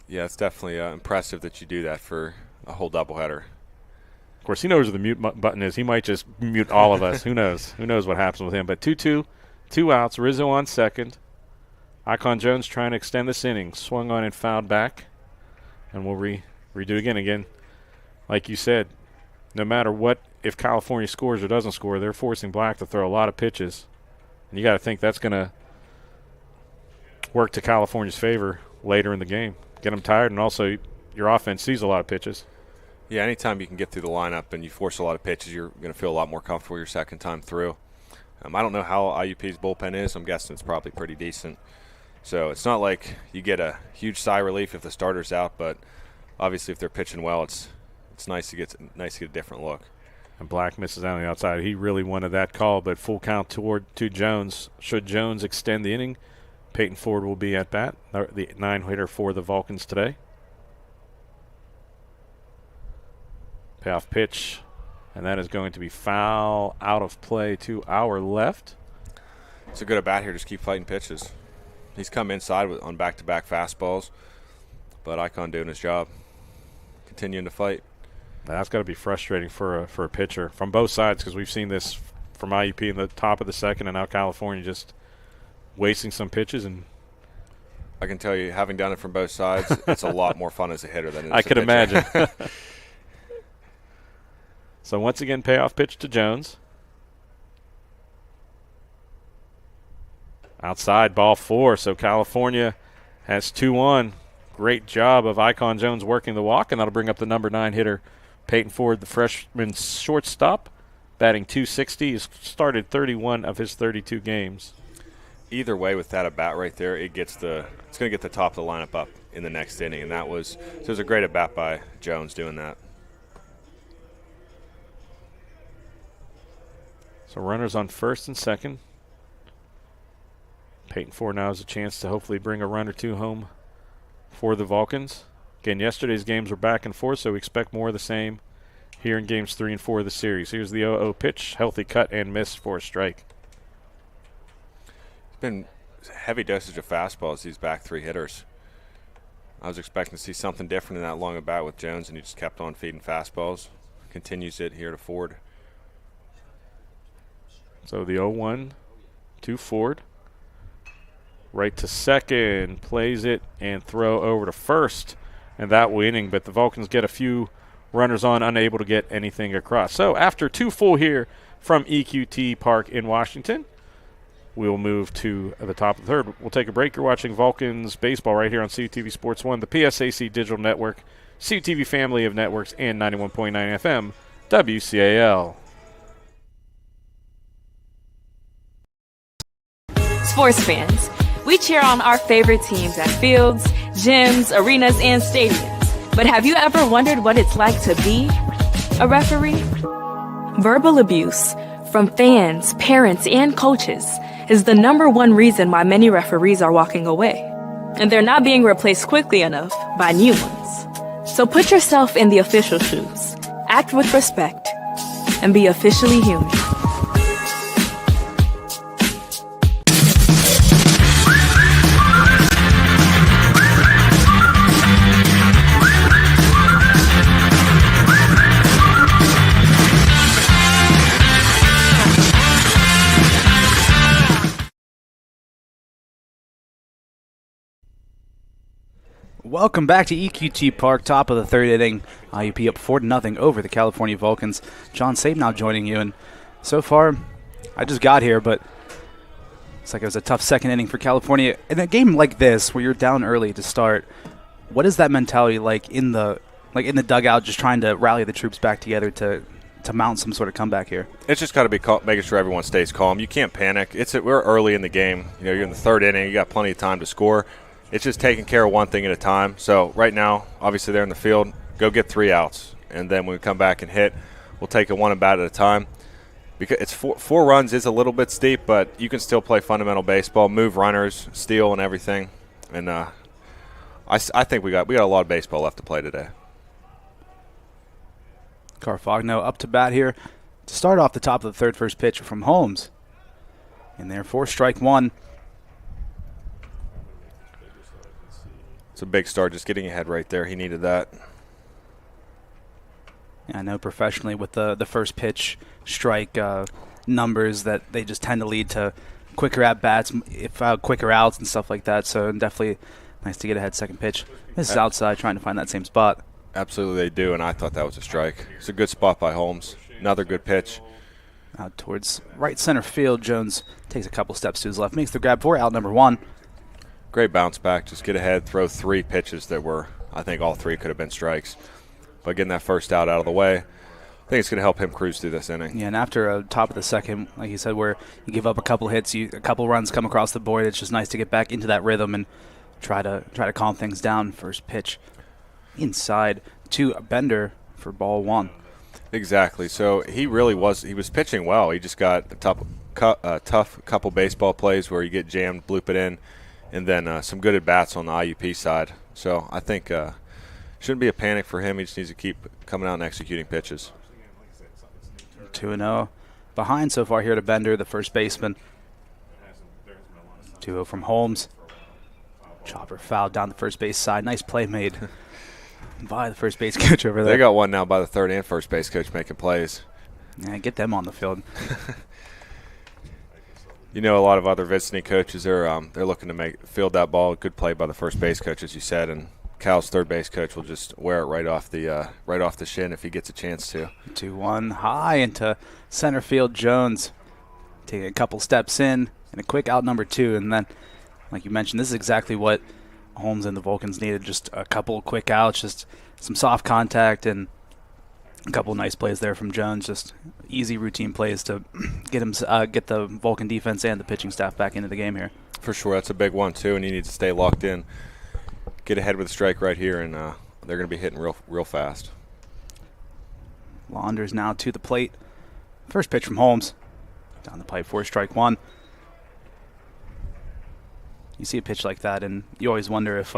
Yeah, it's definitely impressive that you do that for a whole doubleheader. Of course, he knows where the mute button is. He might just mute all of us. Who knows? Who knows what happens with him? But 2-2, 2 outs. Rizzo on second. Icon Jones trying to extend this inning. Swung on and fouled back. And we'll redo it again. Like you said, no matter what, if California scores or doesn't score, they're forcing Black to throw a lot of pitches. And you got to think that's going to work to California's favor later in the game. Get them tired, and also your offense sees a lot of pitches. Yeah, anytime you can get through the lineup and you force a lot of pitches, you're going to feel a lot more comfortable your second time through. I don't know how IUP's bullpen is. I'm guessing it's probably pretty decent. So it's not like you get a huge sigh of relief if the starter's out, but obviously if they're pitching well, it's nice to get a different look. And Black misses out on the outside. He really wanted that call, but full count to Jones. Should Jones extend the inning, Peyton Ford will be at bat, the 9-hitter for the Vulcans today. Payoff pitch, and that is going to be foul out of play to our left. It's a good at bat here. Just keep fighting pitches. He's come inside on back-to-back fastballs, but Icon doing his job, continuing to fight. That's got to be frustrating for a pitcher from both sides, because we've seen this from IUP in the top of the second, and now California just wasting some pitches. And I can tell you, having done it from both sides, it's a lot more fun as a hitter than it is I could a pitcher. imagine. So once again, payoff pitch to Jones. Outside, ball 4. So California has 2-1. Great job of Icon Jones working the walk, and that'll bring up the number 9 hitter, Peyton Ford, the freshman shortstop, batting .260. He's started 31 of his 32 games. Either way, with that at bat right there, it's going to get the top of the lineup up in the next inning, and it was a great at bat by Jones doing that. So runners on first and second. Peyton Ford now has a chance to hopefully bring a run or two home for the Vulcans. Again, yesterday's games were back and forth, so we expect more of the same here in games 3 and 4 of the series. Here's the 0-0 pitch, healthy cut and miss for a strike. It's been a heavy dosage of fastballs, these back 3 hitters. I was expecting to see something different in that long at bat with Jones, and he just kept on feeding fastballs. Continues it here to Ford. So the 0-1, 2 forward. Right to second, plays it, and throw over to first. And that winning, but the Vulcans get a few runners on, unable to get anything across. So after 2 full here from EQT Park in Washington, we'll move to the top of the third. We'll take a break. You're watching Vulcans baseball right here on CTV Sports 1, the PSAC Digital Network, CTV family of networks, and 91.9 FM, WCAL. Sports fans, we cheer on our favorite teams at fields, gyms, arenas, and stadiums. But have you ever wondered what it's like to be a referee? Verbal abuse from fans, parents, and coaches is the #1 reason why many referees are walking away. And they're not being replaced quickly enough by new ones. So put yourself in the official shoes, act with respect, and be officially human. Welcome back to EQT Park, top of the third inning. IUP up 4-0 over the California Vulcans. John Sabe now joining you, and so far, I just got here, but it's like it was a tough second inning for California. In a game like this, where you're down early to start, what is that mentality like in the dugout, just trying to rally the troops back together to mount some sort of comeback here? It's just got to be making sure everyone stays calm. You can't panic. We're early in the game. You're in the third inning. You got plenty of time to score. It's just taking care of one thing at a time. So right now, obviously they're in the field. Go get 3 outs, and then when we come back and hit, we'll take it one at bat at a time. Because it's 4 runs is a little bit steep, but you can still play fundamental baseball, move runners, steal, and everything. And I think we got a lot of baseball left to play today. Carfagno up to bat here to start off the top of the third. First pitch from Holmes, and there for strike one. It's a big start, just getting ahead right there. He needed that. Yeah, I know professionally with the first pitch strike numbers that they just tend to lead to quicker at-bats, quicker outs and stuff like that. So definitely nice to get ahead second pitch. This is outside trying to find that same spot. Absolutely they do, and I thought that was a strike. It's a good spot by Holmes. Another good pitch. Out towards right center field, Jones takes a couple steps to his left, makes the grab for out number 1. Great bounce back. Just get ahead, throw 3 pitches that were, I think all 3 could have been strikes. But getting that first out of the way, I think it's going to help him cruise through this inning. Yeah, and after a top of the second, like you said, where you give up a couple hits, a couple runs come across the board, it's just nice to get back into that rhythm and try to calm things down. First pitch inside to Bender for ball 1. Exactly. So he was pitching well. He just got a tough couple baseball plays where you get jammed, bloop it in, and then some good at-bats on the IUP side. So I think shouldn't be a panic for him. He just needs to keep coming out and executing pitches. 2-0 behind so far here to Bender, the first baseman. 2-0 from Holmes. Chopper fouled down the first base side. Nice play made by the first base coach over there. They got one now by the third and first base coach making plays. Yeah, get them on the field. A lot of other visiting coaches are they're looking to field that ball. Good play by the first base coach, as you said, and Cal's third base coach will just wear it right off the shin if he gets a chance to. 2-1 high into center field. Jones taking a couple steps in and a quick out number 2, and then, like you mentioned, this is exactly what Holmes and the Vulcans needed. Just a couple quick outs, just some soft contact, and a couple nice plays there from Jones. Just easy routine plays to get the Vulcan defense and the pitching staff back into the game here. For sure, that's a big one too, and you need to stay locked in. Get ahead with a strike right here, and they're going to be hitting real fast. Launders now to the plate. First pitch from Holmes. Down the pipe for strike 1. You see a pitch like that, and you always wonder if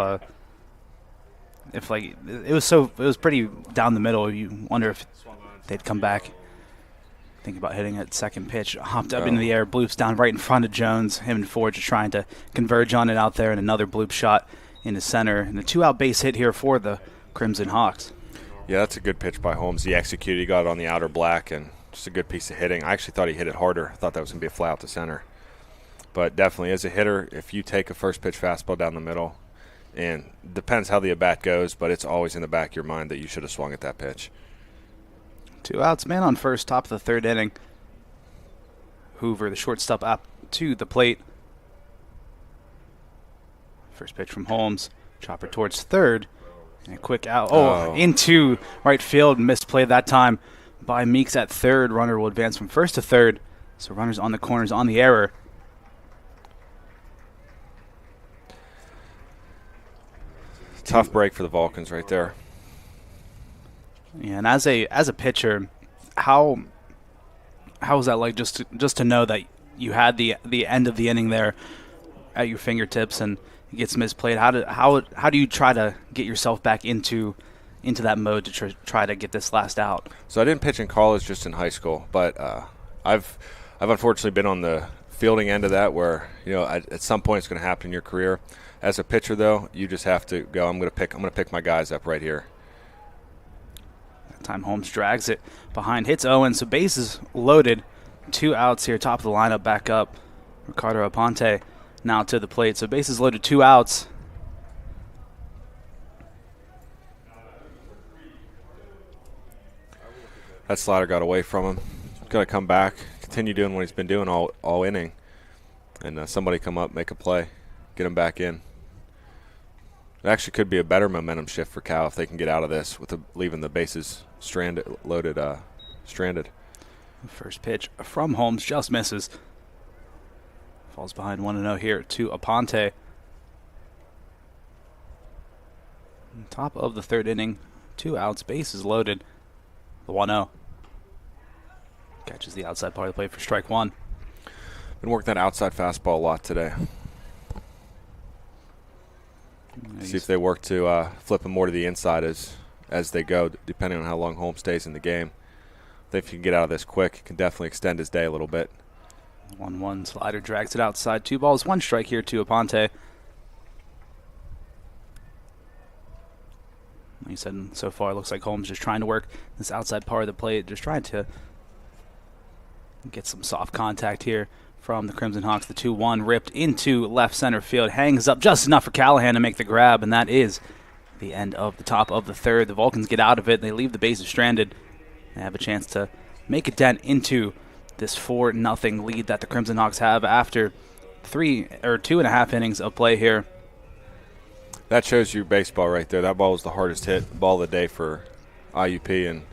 like it was pretty down the middle. You wonder if they'd come back. Think about hitting it. Second pitch, hopped up into the air, bloops down right in front of Jones. Him and Ford just trying to converge on it out there, and another bloop shot into center. And a 2-out base hit here for the Crimson Hawks. Yeah, that's a good pitch by Holmes. He executed. He got it on the outer black, and just a good piece of hitting. I actually thought he hit it harder. I thought that was going to be a fly out to center. But definitely, as a hitter, if you take a first pitch fastball down the middle, and depends how the at-bat goes, but it's always in the back of your mind that you should have swung at that pitch. 2 outs, man on first, top of the 3rd inning. Hoover, the shortstop, up to the plate. First pitch from Holmes. Chopper towards 3rd. And a quick out. Into right field. Misplay that time by Meeks at 3rd. Runner will advance from 1st to 3rd. So runners on the corners on the error. Tough break for the Vulcans right there. Yeah, and as a pitcher, how was that like just to know that you had the end of the inning there at your fingertips and it gets misplayed? How do you try to get yourself back into that mode to try to get this last out? So I didn't pitch in college, just in high school, but I've unfortunately been on the fielding end of that where at some point it's going to happen in your career. As a pitcher, though, you just have to go. I'm going to pick my guys up right here. That time Holmes drags it behind, hits Owen, so bases loaded. 2 outs here, top of the lineup, back up. Ricardo Aponte now to the plate, so bases loaded, 2 outs. That slider got away from him. He's going to come back, continue doing what he's been doing all inning, and somebody come up, make a play, get him back in. It actually could be a better momentum shift for Cal if they can get out of this with leaving the bases stranded. First pitch from Holmes just misses. Falls behind 1-0 here to Aponte. Top of the 3rd inning, 2 outs, bases loaded. The 1-0. Catches the outside part of the plate for strike 1. Been working that outside fastball a lot today. See if they work to flip him more to the inside as they go, depending on how long Holmes stays in the game. If he can get out of this quick, it can definitely extend his day a little bit. 1-1 slider drags it outside. 2 balls, 1 strike here to Aponte. Like you said, so far it looks like Holmes just trying to work this outside part of the plate, just trying to get some soft contact here from the Crimson Hawks. The 2-1 ripped into left center field, hangs up just enough for Callahan to make the grab, and that is the end of the top of the 3rd. The Vulcans get out of it. They leave the bases stranded. They have a chance to make a dent into this 4-0 lead that the Crimson Hawks have after 2.5 innings of play here. That shows you baseball right there. That ball was the hardest hit ball of the day for IUP, and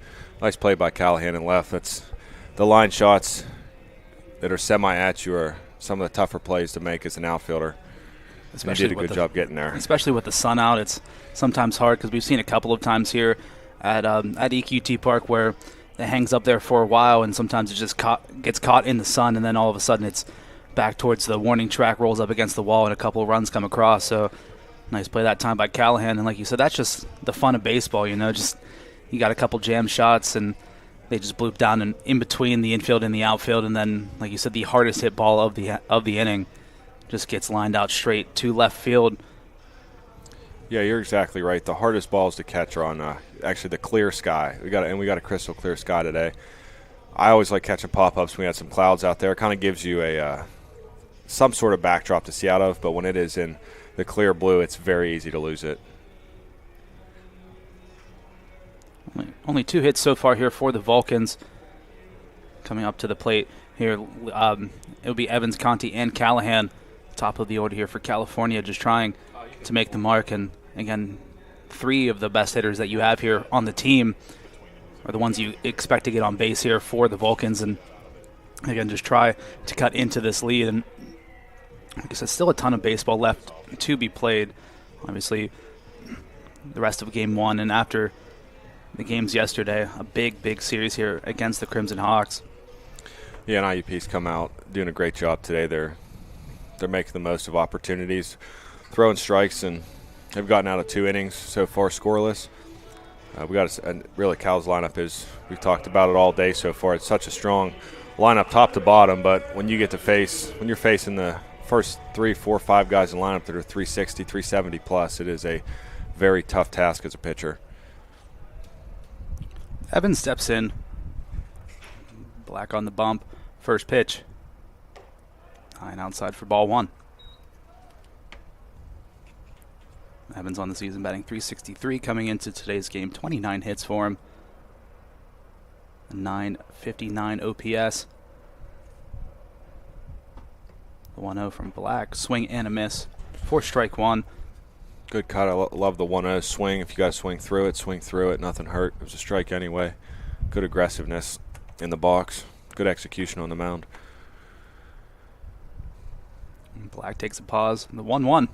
nice play by Callahan and left. That's the line shots that are semi at you are some of the tougher plays to make as an outfielder. Especially did a good job getting there. Especially with the sun out, it's sometimes hard because we've seen a couple of times here at EQT Park where it hangs up there for a while and sometimes it just gets caught in the sun and then all of a sudden it's back towards the warning track, rolls up against the wall, and a couple of runs come across. So nice play that time by Callahan. And like you said, that's just the fun of baseball, just you got a couple jam shots and they just bloop down in between the infield and the outfield, and then, like you said, the hardest hit ball of the inning just gets lined out straight to left field. Yeah, you're exactly right. The hardest balls to catch are on actually the clear sky. We got a crystal clear sky today. I always like catching pop-ups when we had some clouds out there. It kind of gives you a some sort of backdrop to see out of, but when it is in the clear blue, it's very easy to lose it. Only 2 hits so far here for the Vulcans. Coming up to the plate here, it'll be Evans, Conti, and Callahan. Top of the order here for California, just trying to make the mark. And again, 3 of the best hitters that you have here on the team are the ones you expect to get on base here for the Vulcans. And again, just try to cut into this lead. And like I said, still a ton of baseball left to be played. Obviously, the rest of Game 1 and after the games yesterday, a big series here against the Crimson Hawks. Yeah, and IUP's come out doing a great job today. They're making the most of opportunities, throwing strikes, and they've gotten out of 2 innings so far scoreless. Really Cal's lineup is, we've talked about it all day so far. It's such a strong lineup top to bottom, but when you're facing the first 3, 4, 5 guys in the lineup that are 360, 370 plus, it is a very tough task as a pitcher. Evans steps in, Black on the bump. First pitch. High and outside for ball one. Evans on the season batting .363 coming into today's game. 29 hits for him. A .959 OPS. The 1-0 from Black. Swing and a miss. For strike one. Good cut. I love the 1-0 swing. If you got to swing through it, swing through it. Nothing hurt. It was a strike anyway. Good aggressiveness in the box. Good execution on the mound. Black takes a pause. The 1-1.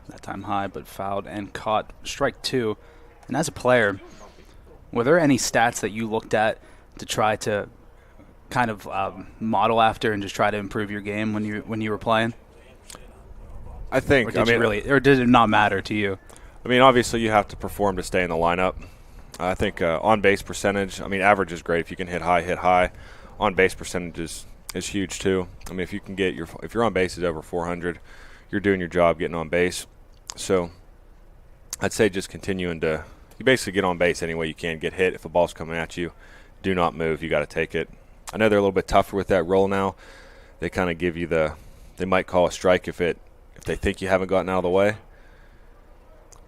That time high, but fouled and caught. Strike two. And as a player, were there any stats that you looked at to try to kind of model after and just try to improve your game when you were playing? I think. Or did it not matter to you? I mean, obviously you have to perform to stay in the lineup. I think on base percentage. I mean, average is great if you can hit high. On base percentage is huge too. I mean, if you can get if your on base is over 400, you're doing your job getting on base. So I'd say just continuing to, you basically get on base any way you can. Get hit if a ball's coming at you. Do not move. You got to take it. I know they're a little bit tougher with that role now. They kind of give you they might call a strike if they think you haven't gotten out of the way.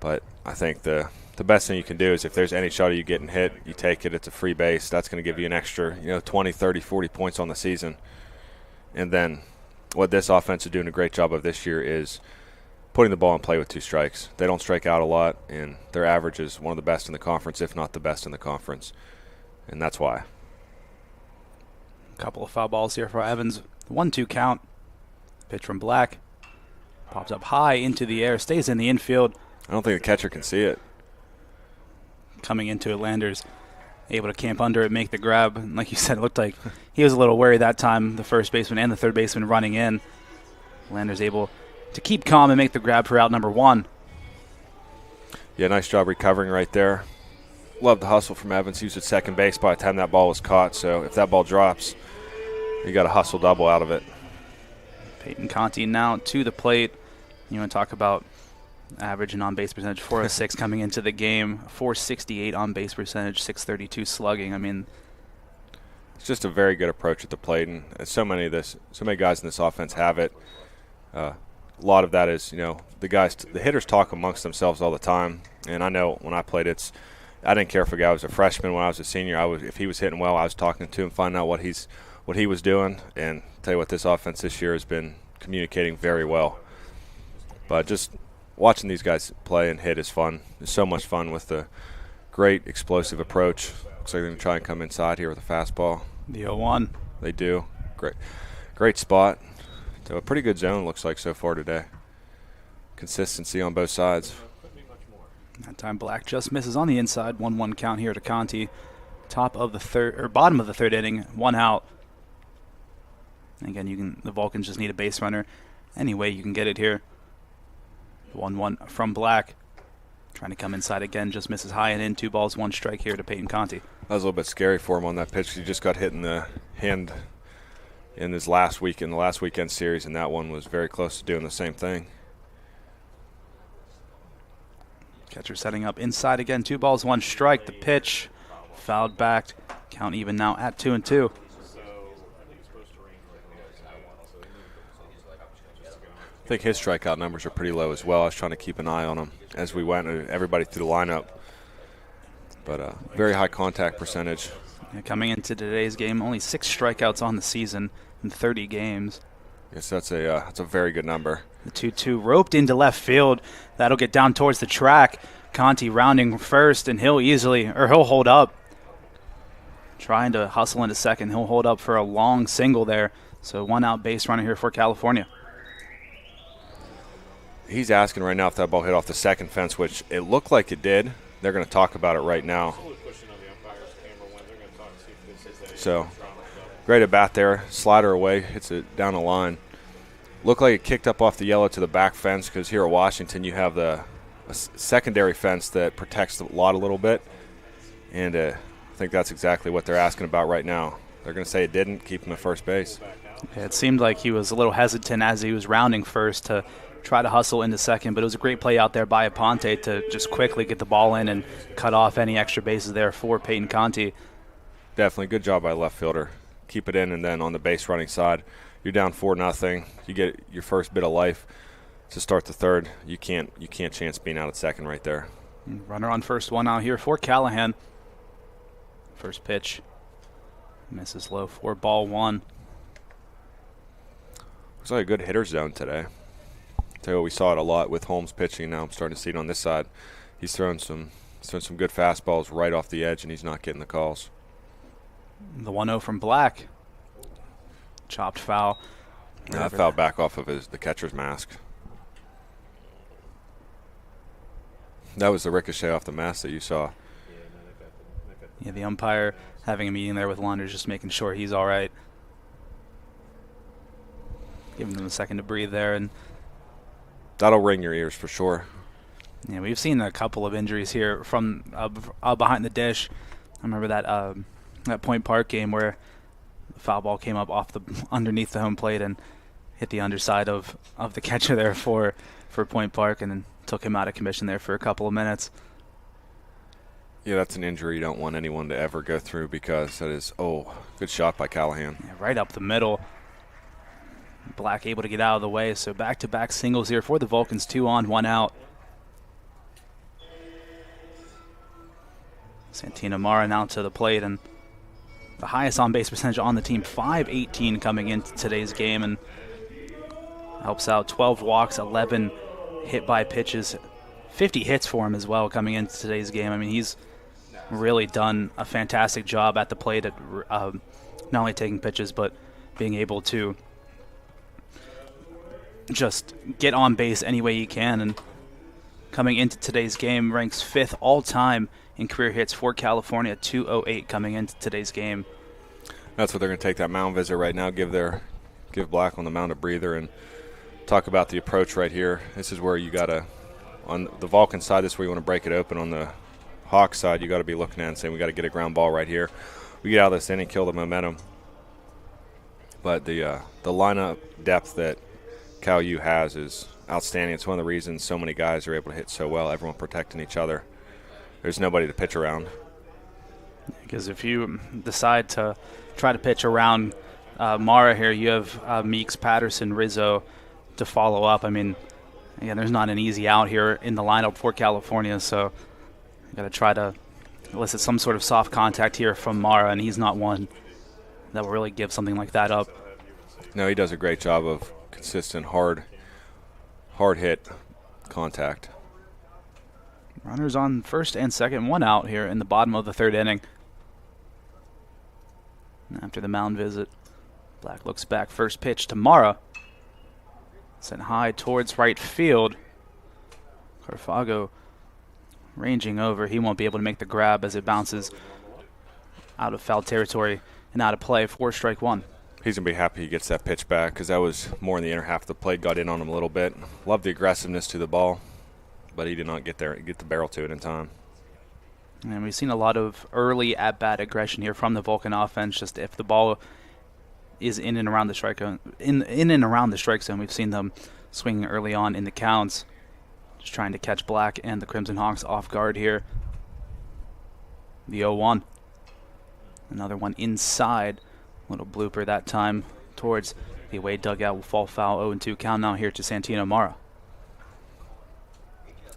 But I think the best thing you can do is if there's any shot of you getting hit, you take it. It's a free base. That's going to give you an extra 20, 30, 40 points on the season. And then what this offense is doing a great job of this year is putting the ball in play with 2 strikes. They don't strike out a lot, and their average is one of the best in the conference, if not the best in the conference. And that's why. A couple of foul balls here for Evans. 1-2 count. Pitch from Black. Pops up high into the air. Stays in the infield. I don't think the catcher can see it. Coming into it, Landers able to camp under it, make the grab. And like you said, it looked like he was a little wary that time, the first baseman and the third baseman running in. Landers able to keep calm and make the grab for out number 1. Yeah, nice job recovering right there. Love the hustle from Evans. He was at second base by the time that ball was caught. So if that ball drops, you got a hustle double out of it. Peyton Conti now to the plate. You want to talk about average and on-base percentage, 406 coming into the game, 468 on-base percentage, 632 slugging. I mean, it's just a very good approach at the plate, and so many guys in this offense have it. A lot of that is, the hitters talk amongst themselves all the time, and I know when I played, I didn't care if a guy was a freshman. When I was a senior, if he was hitting well, I was talking to him, finding out what he was doing, and tell you what, this offense this year has been communicating very well. But just watching these guys play and hit is fun. It's so much fun with the great explosive approach. Looks like they're going to try and come inside here with a fastball. The 0-1. They do. Great spot. So a pretty good zone looks like so far today. Consistency on both sides. That time Black just misses on the inside. 1-1 count here to Conti. Bottom of the third inning, 1 out. And again, the Vulcans just need a base runner. Any way you can get it here. 1-1 from Black. Trying to come inside again, just misses high and in. 2 balls, 1 strike here to Peyton Conti. That was a little bit scary for him on that pitch. He just got hit in the hand in the last weekend series, and that one was very close to doing the same thing. Catcher setting up inside again. 2 balls, 1 strike. The pitch fouled back. Count even now at 2-2. I think his strikeout numbers are pretty low as well. I was trying to keep an eye on him as we went, everybody through the lineup. But very high contact percentage. Yeah, coming into today's game, only 6 strikeouts on the season in 30 games. Yes, that's a very good number. The 2-2 roped into left field. That'll get down towards the track. Conti rounding first, and he'll hold up. Trying to hustle into second. He'll hold up for a long single there. So 1 out base runner here for California. He's asking right now if that ball hit off the second fence, which it looked like it did. They're going to talk about it right now. So, great at bat there. Slider away, hits it down the line. Looked like it kicked up off the yellow to the back fence because here at Washington you have a secondary fence that protects the lot a little bit. And I think that's exactly what they're asking about right now. They're going to say it didn't, keep him at first base. Yeah, it seemed like he was a little hesitant as he was rounding first to try to hustle into second, but it was a great play out there by Aponte to just quickly get the ball in and cut off any extra bases there for Peyton Conti. Definitely good job by left fielder. Keep it in, and then on the base running side, you're down 4-0. You get your first bit of life to start the third. You can't chance being out at second right there. Runner on first, one out here for Callahan. First pitch misses low for ball one. Looks like a good hitter zone today. Tell you what, we saw it a lot with Holmes pitching. Now I'm starting to see it on this side. He's throwing some good fastballs right off the edge, and he's not getting the calls. The 1-0 from Black. Chopped foul. That foul back off of the catcher's mask. That was the ricochet off the mask that you saw. Yeah, the umpire having a meeting there with Launders, just making sure he's all right. Giving him a second to breathe there. And that'll ring your ears for sure. yeah, we've seen a couple of injuries here from behind the dish. I remember that Point Park game where the foul ball came up underneath the home plate and hit the underside of the catcher there for Point Park, and then took him out of commission there for a couple of minutes. Yeah, that's an injury you don't want anyone to ever go through, because that is, good shot by Callahan. Yeah, right up the middle. Black able to get out of the way, so back-to-back singles here for the Vulcans, 2 on, 1 out. Santino Mara now to the plate, and the highest on-base percentage on the team, .518 coming into today's game, and helps out 12 walks, 11 hit by pitches, 50 hits for him as well coming into today's game. I mean, he's really done a fantastic job at the plate at not only taking pitches, but being able to just get on base any way he can. And coming into today's game, ranks 5th all-time in career hits for California, 208 coming into today's game. That's what they're going to take that mound visit right now, give Black on the mound a breather, and talk about the approach right here. This is where you got to, on the Vulcan side, this is where you want to break it open. On the Hawk side, you got to be looking at and saying, we got to get a ground ball right here. We get out of this inning, kill the momentum. But the lineup depth that Cal U has is outstanding. It's one of the reasons so many guys are able to hit so well, everyone protecting each other. There's nobody to pitch around. Because if you decide to try to pitch around Mara here, you have Meeks, Patterson, Rizzo to follow up. I mean, again, there's not an easy out here in the lineup for California, so you got to try to elicit some sort of soft contact here from Mara, and he's not one that will really give something like that up. No, he does a great job of consistent, hard hit contact. Runners on first and second, 1 out here in the bottom of the 3rd inning. After the mound visit, Black looks back. First pitch to Mara. Sent high towards right field. Carfago ranging over. He won't be able to make the grab as it bounces out of foul territory and out of play for strike 1. He's going to be happy he gets that pitch back, because that was more in the inner half of the plate. Got in on him a little bit. Loved the aggressiveness to the ball, but he did not get the barrel to it in time. And we've seen a lot of early at-bat aggression here from the Vulcan offense. Just if the ball is in and around the strike zone, in and around the strike zone, we've seen them swinging early on in the counts. Just trying to catch Black and the Crimson Hawks off guard here. The 0-1. Another one inside. Little blooper that time towards the away dugout. Will fall foul. 0-2 count now here to Santino Mara.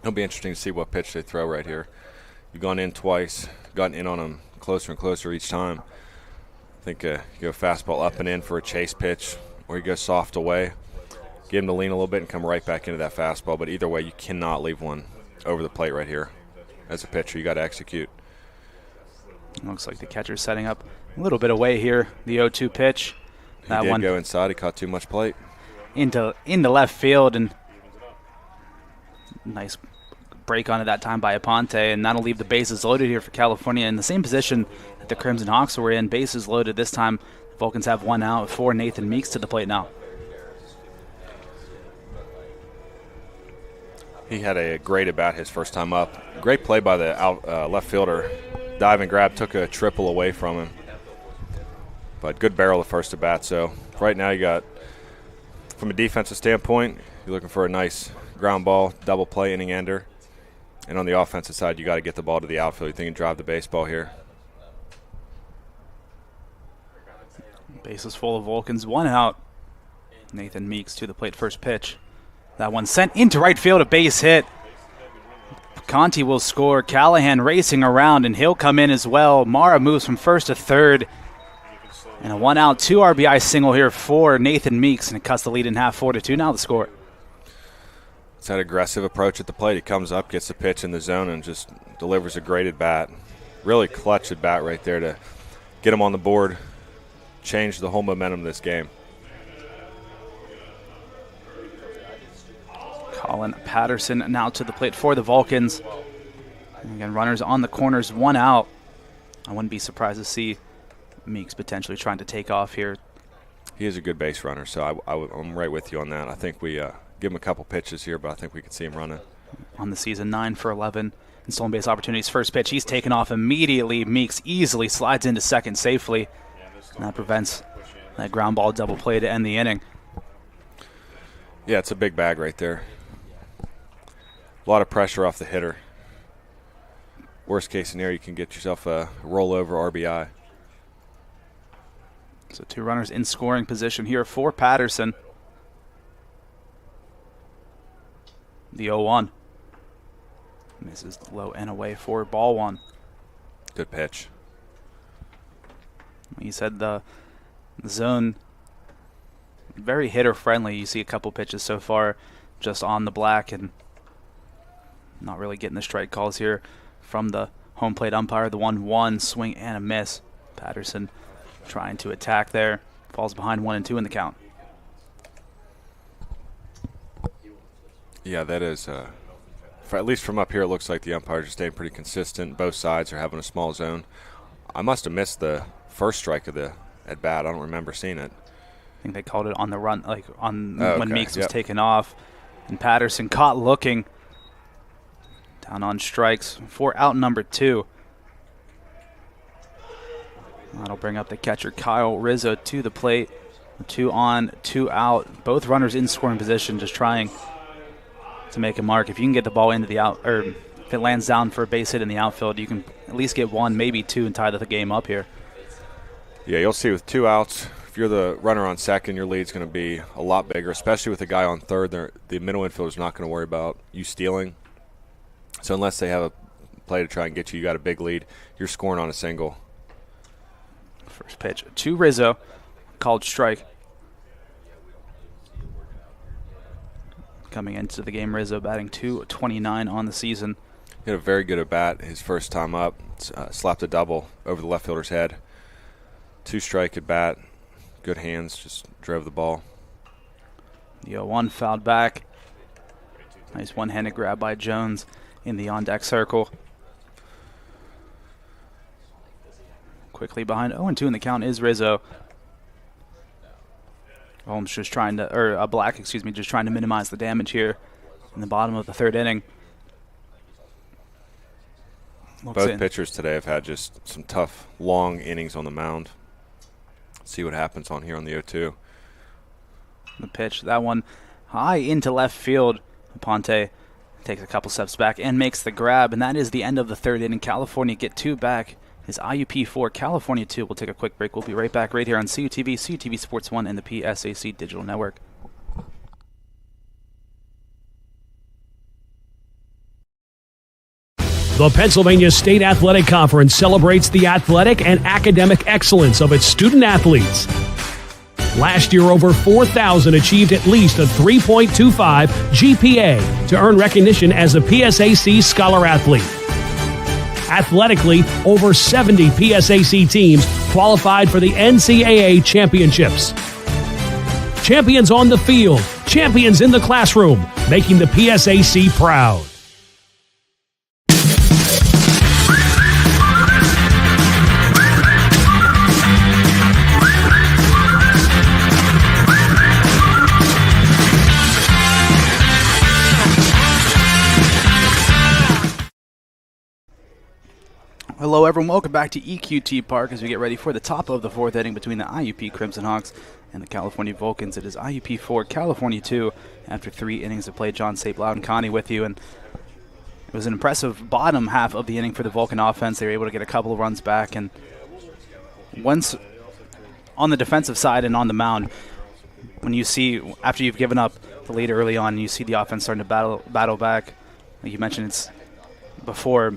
It'll be interesting to see what pitch they throw right here. You've gone in twice, gotten in on them closer and closer each time. I think you go fastball up and in for a chase pitch, or you go soft away. Get him to lean a little bit and come right back into that fastball. But either way, you cannot leave one over the plate right here. As a pitcher, you got to execute. Looks like the catcher's setting up a little bit away here. The 0-2 pitch. That one go inside. He caught too much plate. Into left field, and nice break on it that time by Aponte, and that'll leave the bases loaded here for California in the same position that the Crimson Hawks were in. Bases loaded this time. The Vulcans have 1 out for Nathan Meeks to the plate now. He had a great at-bat his first time up. Great play by the left fielder. Dive and grab, took a triple away from him. But good barrel the first at-bat. So right now you got, from a defensive standpoint, you're looking for a nice ground ball, double play, inning ender. And on the offensive side, you got to get the ball to the outfield. You think you can drive the baseball here. Bases full of Vulcans, 1 out. Nathan Meeks to the plate, first pitch. That one sent into right field, a base hit. Conti will score. Callahan racing around, and he'll come in as well. Mara moves from first to third. And a 1 out, 2 RBI single here for Nathan Meeks, and it cuts the lead in half, 4-2. Now the score. It's that aggressive approach at the plate. He comes up, gets the pitch in the zone, and just delivers a great at bat. Really clutch at bat right there to get him on the board, change the whole momentum of this game. Colin Patterson now to the plate for the Vulcans. And again, runners on the corners, 1 out. I wouldn't be surprised to see Meeks potentially trying to take off here. He is a good base runner, so I'm right with you on that. I think we give him a couple pitches here, but I think we can see him running. On the season, 9 for 11 in stolen base opportunities. First pitch, he's taken off immediately. Meeks easily slides into second safely. And that prevents that ground ball double play to end the inning. Yeah, it's a big bag right there. A lot of pressure off the hitter. Worst case scenario, you can get yourself a rollover RBI. So 2 runners in scoring position here for Patterson. The 0-1. Misses low and away for ball 1. Good pitch. You said the zone very hitter friendly. You see a couple pitches so far just on the black and not really getting the strike calls here from the home plate umpire. The 1-1 swing and a miss. Patterson trying to attack there. Falls behind 1-2 in the count. Yeah, that is, at least from up here, it looks like the umpires are staying pretty consistent. Both sides are having a small zone. I must have missed the first strike of the at bat. I don't remember seeing it. I think they called it on the run, like on Oh, when okay. Meeks was Yep. taken off. And Patterson caught looking. Down on strikes for out number 2. That'll bring up the catcher Kyle Rizzo to the plate. 2 on, 2 out. Both runners in scoring position, just trying to make a mark. If you can get the ball into the out, or if it lands down for a base hit in the outfield, you can at least get 1, maybe 2, and tie the game up here. Yeah, you'll see with 2 outs, if you're the runner on second, your lead's going to be a lot bigger, especially with the guy on third. The middle infielder's not going to worry about you stealing. So unless they have a play to try and get you, you got a big lead, you're scoring on a single. First pitch to Rizzo, called strike. Coming into the game, Rizzo batting .229 on the season. He had a very good at bat his first time up. Slapped a double over the left fielder's head. 2-strike at bat. Good hands, just drove the ball. The 0-1 fouled back. Nice one-handed grab by Jones in the on-deck circle. Quickly behind 0-2 in the count is Rizzo. Holmes just trying to, or Black, excuse me, just trying to minimize the damage here in the bottom of the 3rd inning. Both pitchers today have had just some tough, long innings on the mound. See what happens on here on the 0-2. The pitch, that one high into left field. Ponte takes a couple steps back and makes the grab, and that is the end of the 3rd inning. California get 2 back. Is IUP 4, California 2. We'll take a quick break. We'll be right back right here on CUTV, CUTV Sports 1, and the PSAC Digital Network. The Pennsylvania State Athletic Conference celebrates the athletic and academic excellence of its student-athletes. Last year, over 4,000 achieved at least a 3.25 GPA to earn recognition as a PSAC Scholar Athlete. Athletically, over 70 PSAC teams qualified for the NCAA championships. Champions on the field, champions in the classroom, making the PSAC proud. Hello, everyone. Welcome back to EQT Park as we get ready for the top of the 4th inning between the IUP Crimson Hawks and the California Vulcans. It is IUP 4, California 2 after 3 innings of play. John Sape, Loud, and Connie with you. And it was an impressive bottom half of the inning for the Vulcan offense. They were able to get a couple of runs back. And once on the defensive side and on the mound, when you see, after you've given up the lead early on, you see the offense starting to battle back, like you mentioned, it's before,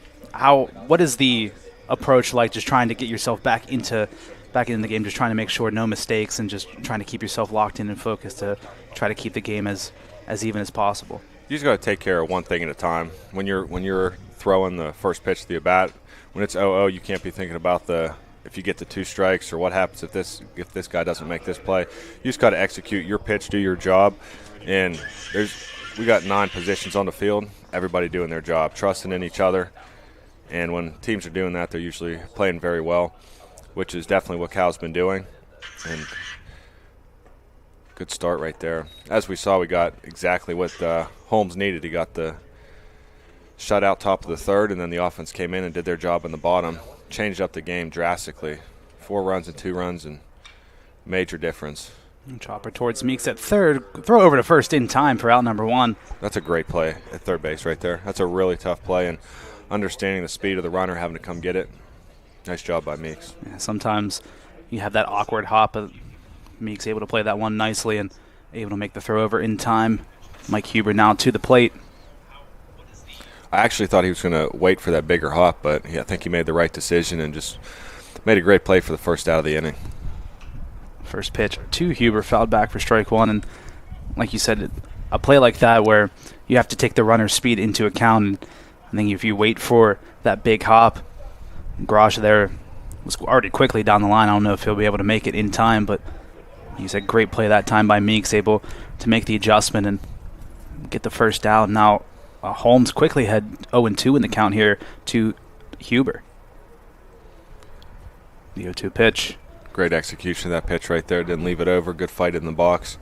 what is the approach like, just trying to get yourself back into the game, just trying to make sure no mistakes and just trying to keep yourself locked in and focused to try to keep the game as even as possible? You just got to take care of one thing at a time. When you're throwing the first pitch to the at-bat, when it's 0-0, you can't be thinking about if you get the 2 strikes or what happens if this guy doesn't make this play. You just got to execute your pitch, do your job, and we got 9 positions on the field, everybody doing their job, trusting in each other, and when teams are doing that, they're usually playing very well, which is definitely what Cal's been doing, and good start right there. As we saw, we got exactly what Holmes needed. He got the shutout top of the third, and then the offense came in and did their job in the bottom. Changed up the game drastically. 4 runs and 2 runs, and major difference. And chopper towards Meeks at third. Throw over to first in time for out number 1. That's a great play at third base right there. That's a really tough play, and understanding the speed of the runner, having to come get it. Nice job by Meeks. Yeah, sometimes you have that awkward hop, but Meeks able to play that one nicely and able to make the throw over in time. Mike Huber now to the plate. I actually thought he was going to wait for that bigger hop, but I think he made the right decision and just made a great play for the first out of the inning. First pitch to Huber, fouled back for strike 1. And like you said, a play like that where you have to take the runner's speed into account. And I think if you wait for that big hop, Garage there was already quickly down the line. I don't know if he'll be able to make it in time, but he said great play that time by Meeks, able to make the adjustment and get the first out. Now Holmes quickly had 0-2 in the count here to Huber. The 0-2 pitch. Great execution of that pitch right there. Didn't leave it over. Good fight in the box.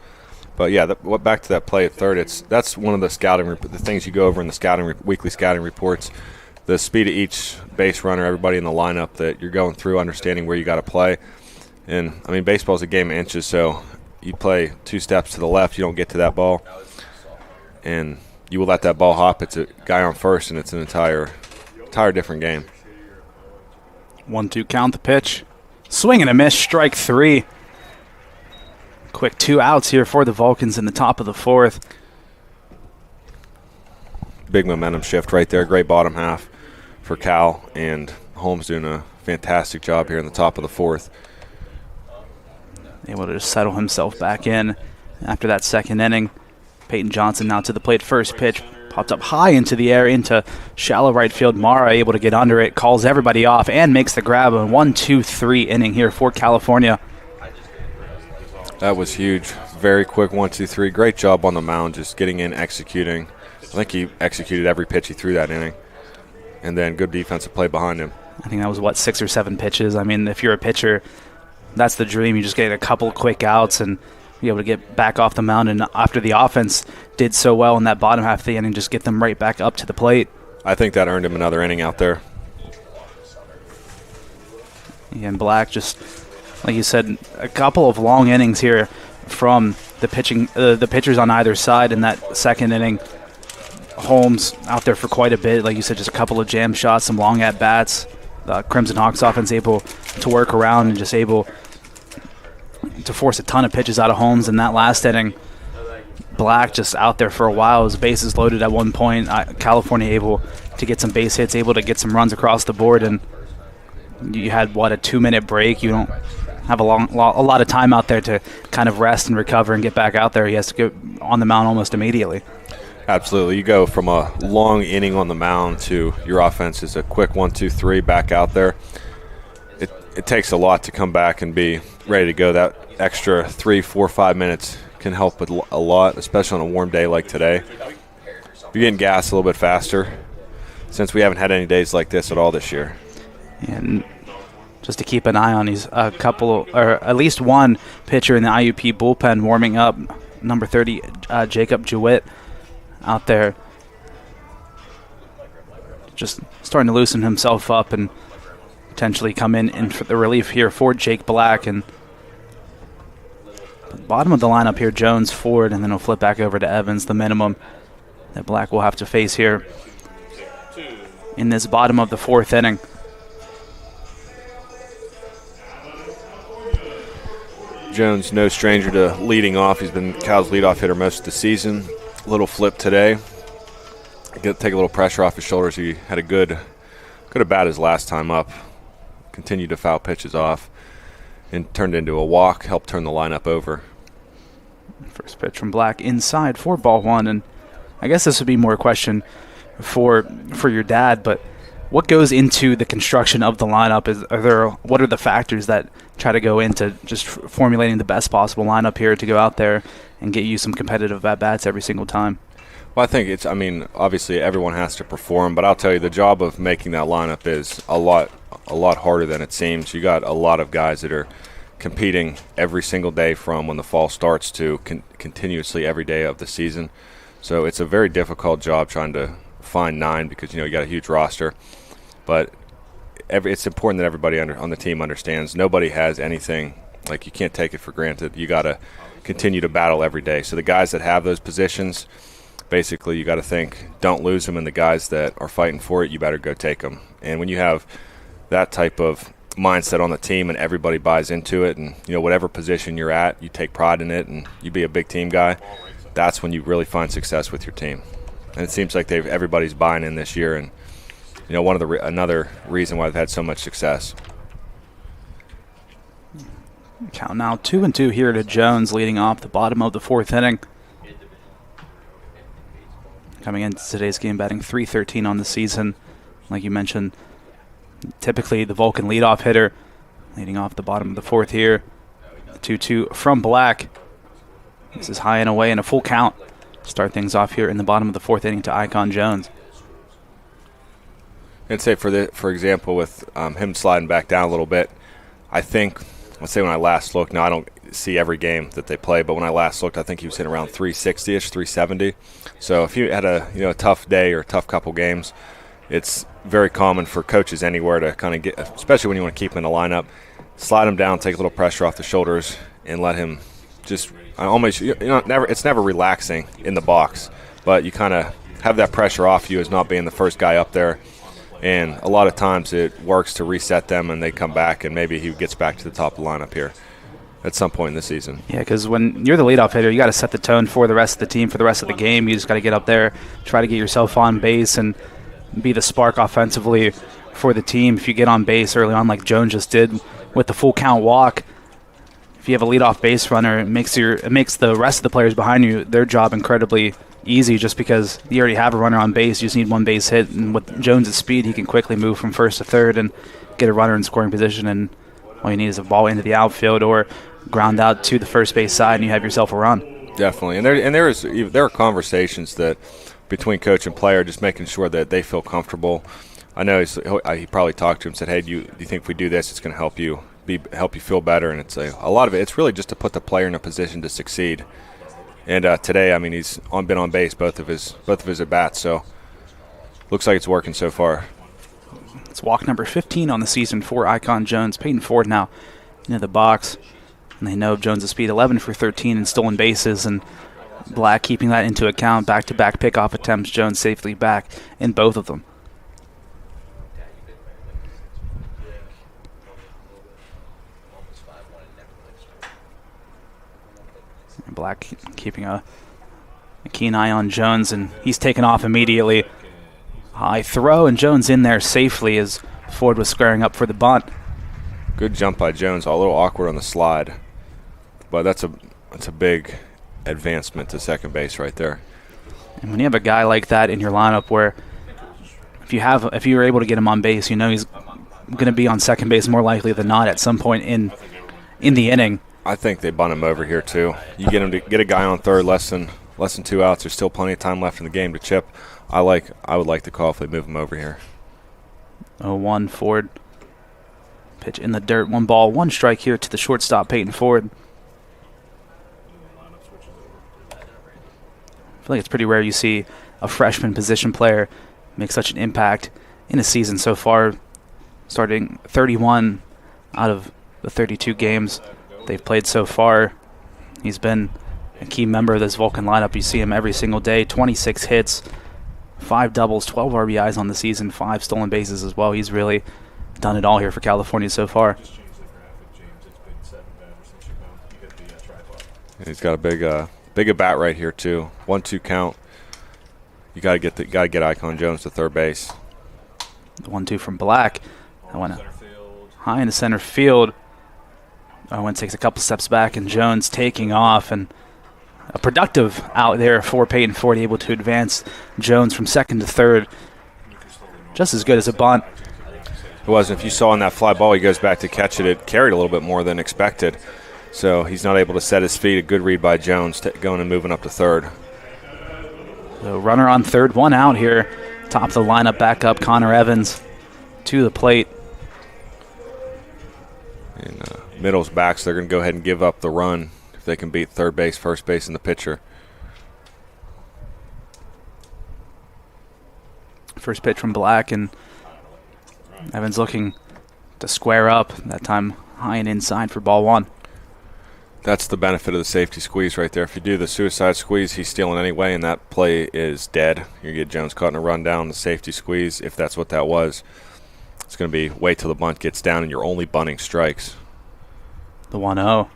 But yeah, back to that play at third. That's one of the things you go over in the weekly scouting reports. The speed of each base runner, everybody in the lineup that you're going through, understanding where you got to play. And I mean, baseball is a game of inches, so you play 2 steps to the left, you don't get to that ball, and you will let that ball hop. It's a guy on first, and it's an entire different game. 1-2 count the pitch. Swing and a miss, strike 3. Quick 2 outs here for the Vulcans in the top of the 4th. Big momentum shift right there. Great bottom half for Cal, and Holmes doing a fantastic job here in the top of the 4th. Able to just settle himself back in after that second inning. Peyton Johnson now to the plate. First pitch popped up high into the air into shallow right field. Mara able to get under it, calls everybody off, and makes the grab. A 1-2-3 inning here for California. That was huge. Very quick 1-2-3. Great job on the mound, just getting in, executing. I think he executed every pitch he threw that inning. And then good defensive play behind him. I think that was, 6 or 7 pitches. I mean, if you're a pitcher, that's the dream. You just get a couple quick outs and be able to get back off the mound. And after the offense did so well in that bottom half of the inning, just get them right back up to the plate. I think that earned him another inning out there. And Black just, like you said, a couple of long innings here from the pitchers on either side in that second inning. Holmes out there for quite a bit. Like you said, just a couple of jam shots, some long at-bats. The Crimson Hawks offense able to work around and just able to force a ton of pitches out of Holmes in that last inning. Black just out there for a while. His bases loaded at one point. California able to get some base hits, able to get some runs across the board, and you had, a 2-minute break. You don't have a lot of time out there to kind of rest and recover and get back out there. He has to go on the mound almost immediately. Absolutely. You go from a long inning on the mound to your offense is a quick 1-2-3 back out there. It takes a lot to come back and be ready to go. That extra 3, 4, 5 minutes can help with a lot, especially on a warm day like today. You're getting gas a little bit faster since we haven't had any days like this at all this year. And just to keep an eye on these or at least one pitcher in the IUP bullpen warming up, number 30, Jacob Jewett, out there just starting to loosen himself up and potentially come in for the relief here for Jake Black. And bottom of the lineup here, Jones, Ford, and then he'll flip back over to Evans, the minimum that Black will have to face here in this bottom of the 4th inning. Jones, no stranger to leading off. He's been Cal's leadoff hitter most of the season. Little flip today. Take a little pressure off his shoulders. He had a good at bat his last time up. Continued to foul pitches off and turned into a walk. Helped turn the lineup over. First pitch from Black inside for ball one, and I guess this would be more a question for your dad, but what goes into the construction of the lineup? What are the factors that try to go into just formulating the best possible lineup here to go out there and get you some competitive at-bats every single time? Well, I think obviously everyone has to perform, but I'll tell you, the job of making that lineup is a lot harder than it seems. You got a lot of guys that are competing every single day from when the fall starts to continuously every day of the season. So it's a very difficult job trying to find 9 because, you got a huge roster. But it's important that everybody on the team understands nobody has anything. Like, you can't take it for granted. You got to continue to battle every day. So the guys that have those positions, basically you got to think, don't lose them, and the guys that are fighting for it, you better go take them. And when you have that type of mindset on the team and everybody buys into it, and whatever position you're at, you take pride in it and you be a big team guy, that's when you really find success with your team. And it seems like everybody's buying in this year, and another reason why they've had so much success. Count now 2-2 here to Jones, leading off the bottom of the 4th inning. Coming into today's game, batting .313 on the season. Like you mentioned, typically the Vulcan leadoff hitter, leading off the bottom of the 4th here. 2-2 from Black. This is high and away and a full count. Start things off here in the bottom of the 4th inning to Icon Jones. I'd say for example, with him sliding back down a little bit, I think, let's say when I last looked, now I don't see every game that they play, but when I last looked, I think he was hitting around 360-ish, 370. So if you had a tough day or a tough couple games, it's very common for coaches anywhere to kind of get, especially when you want to keep him in the lineup, slide him down, take a little pressure off the shoulders, and let him just it's never relaxing in the box, but you kind of have that pressure off you as not being the first guy up there. And a lot of times it works to reset them, and they come back, and maybe he gets back to the top of the lineup here at some point in the season. Yeah, because when you're the leadoff hitter, you got to set the tone for the rest of the team, for the rest of the game. You just got to get up there, try to get yourself on base, and be the spark offensively for the team. If you get on base early on like Jones just did with the full count walk, if you have a leadoff base runner, it makes the rest of the players behind you, their job incredibly easy, just because you already have a runner on base. You just need one base hit, and with Jones' speed, he can quickly move from first to third and get a runner in scoring position, and all you need is a ball into the outfield or ground out to the first base side, and you have yourself a run. Definitely, and there are conversations that between coach and player, just making sure that they feel comfortable. I know he probably talked to him and said, "Hey, do you think if we do this, it's going to help you feel better?" And it's a lot of it. It's really just to put the player in a position to succeed. And today, he's been on base both of his at bats, so looks like it's working so far. It's walk number 15 on the season for Icon Jones. Peyton Ford now into the box, and they know Jones' speed 11 for 13 and stolen bases, and Black keeping that into account. Back-to-back pickoff attempts. Jones safely back in both of them. Black keeping a keen eye on Jones, and he's taken off immediately. High throw, and Jones in there safely as Ford was squaring up for the bunt. Good jump by Jones, a little awkward on the slide, but that's a big advancement to second base right there. And when you have a guy like that in your lineup, where if you're able to get him on base, he's going to be on second base more likely than not at some point in the inning. I think they bunt him over here too. You get a guy on third, less than 2 outs. There's still plenty of time left in the game to chip. I would like to call if they move him over here. 0-1 Ford. Pitch in the dirt. 1 ball, 1 strike here to the shortstop, Peyton Ford. I feel like it's pretty rare you see a freshman position player make such an impact in a season so far, starting 31 out of the 32 games they've played so far. He's been a key member of this Vulcan lineup. You see him every single day. 26 hits, 5 doubles, 12 RBIs on the season, 5 stolen bases as well. He's really done it all here for California so far. And he's got a big at bat right here too. 1-2 count. You gotta get Icon Jones to third base. The 1-2 from Black. That went high into center field. Owen takes a couple steps back, and Jones taking off, and a productive out there for Peyton Ford, able to advance Jones from second to third. Just as good as a bunt. It was. If you saw in that fly ball, he goes back to catch it. It carried a little bit more than expected. So he's not able to set his feet. A good read by Jones, going and moving up to third. So runner on third, one out here. Top of the lineup, back up Connor Evans to the plate. And middle's back, so they're going to go ahead and give up the run if they can beat third base, first base, and the pitcher. First pitch from Black, and Evans looking to square up. That time high and inside for ball one. That's the benefit of the safety squeeze right there. If you do the suicide squeeze, he's stealing anyway, and that play is dead. You get Jones caught in a run down. The safety squeeze, if that's what that was, it's going to be wait till the bunt gets down, and you're only bunting strikes. The 1-0.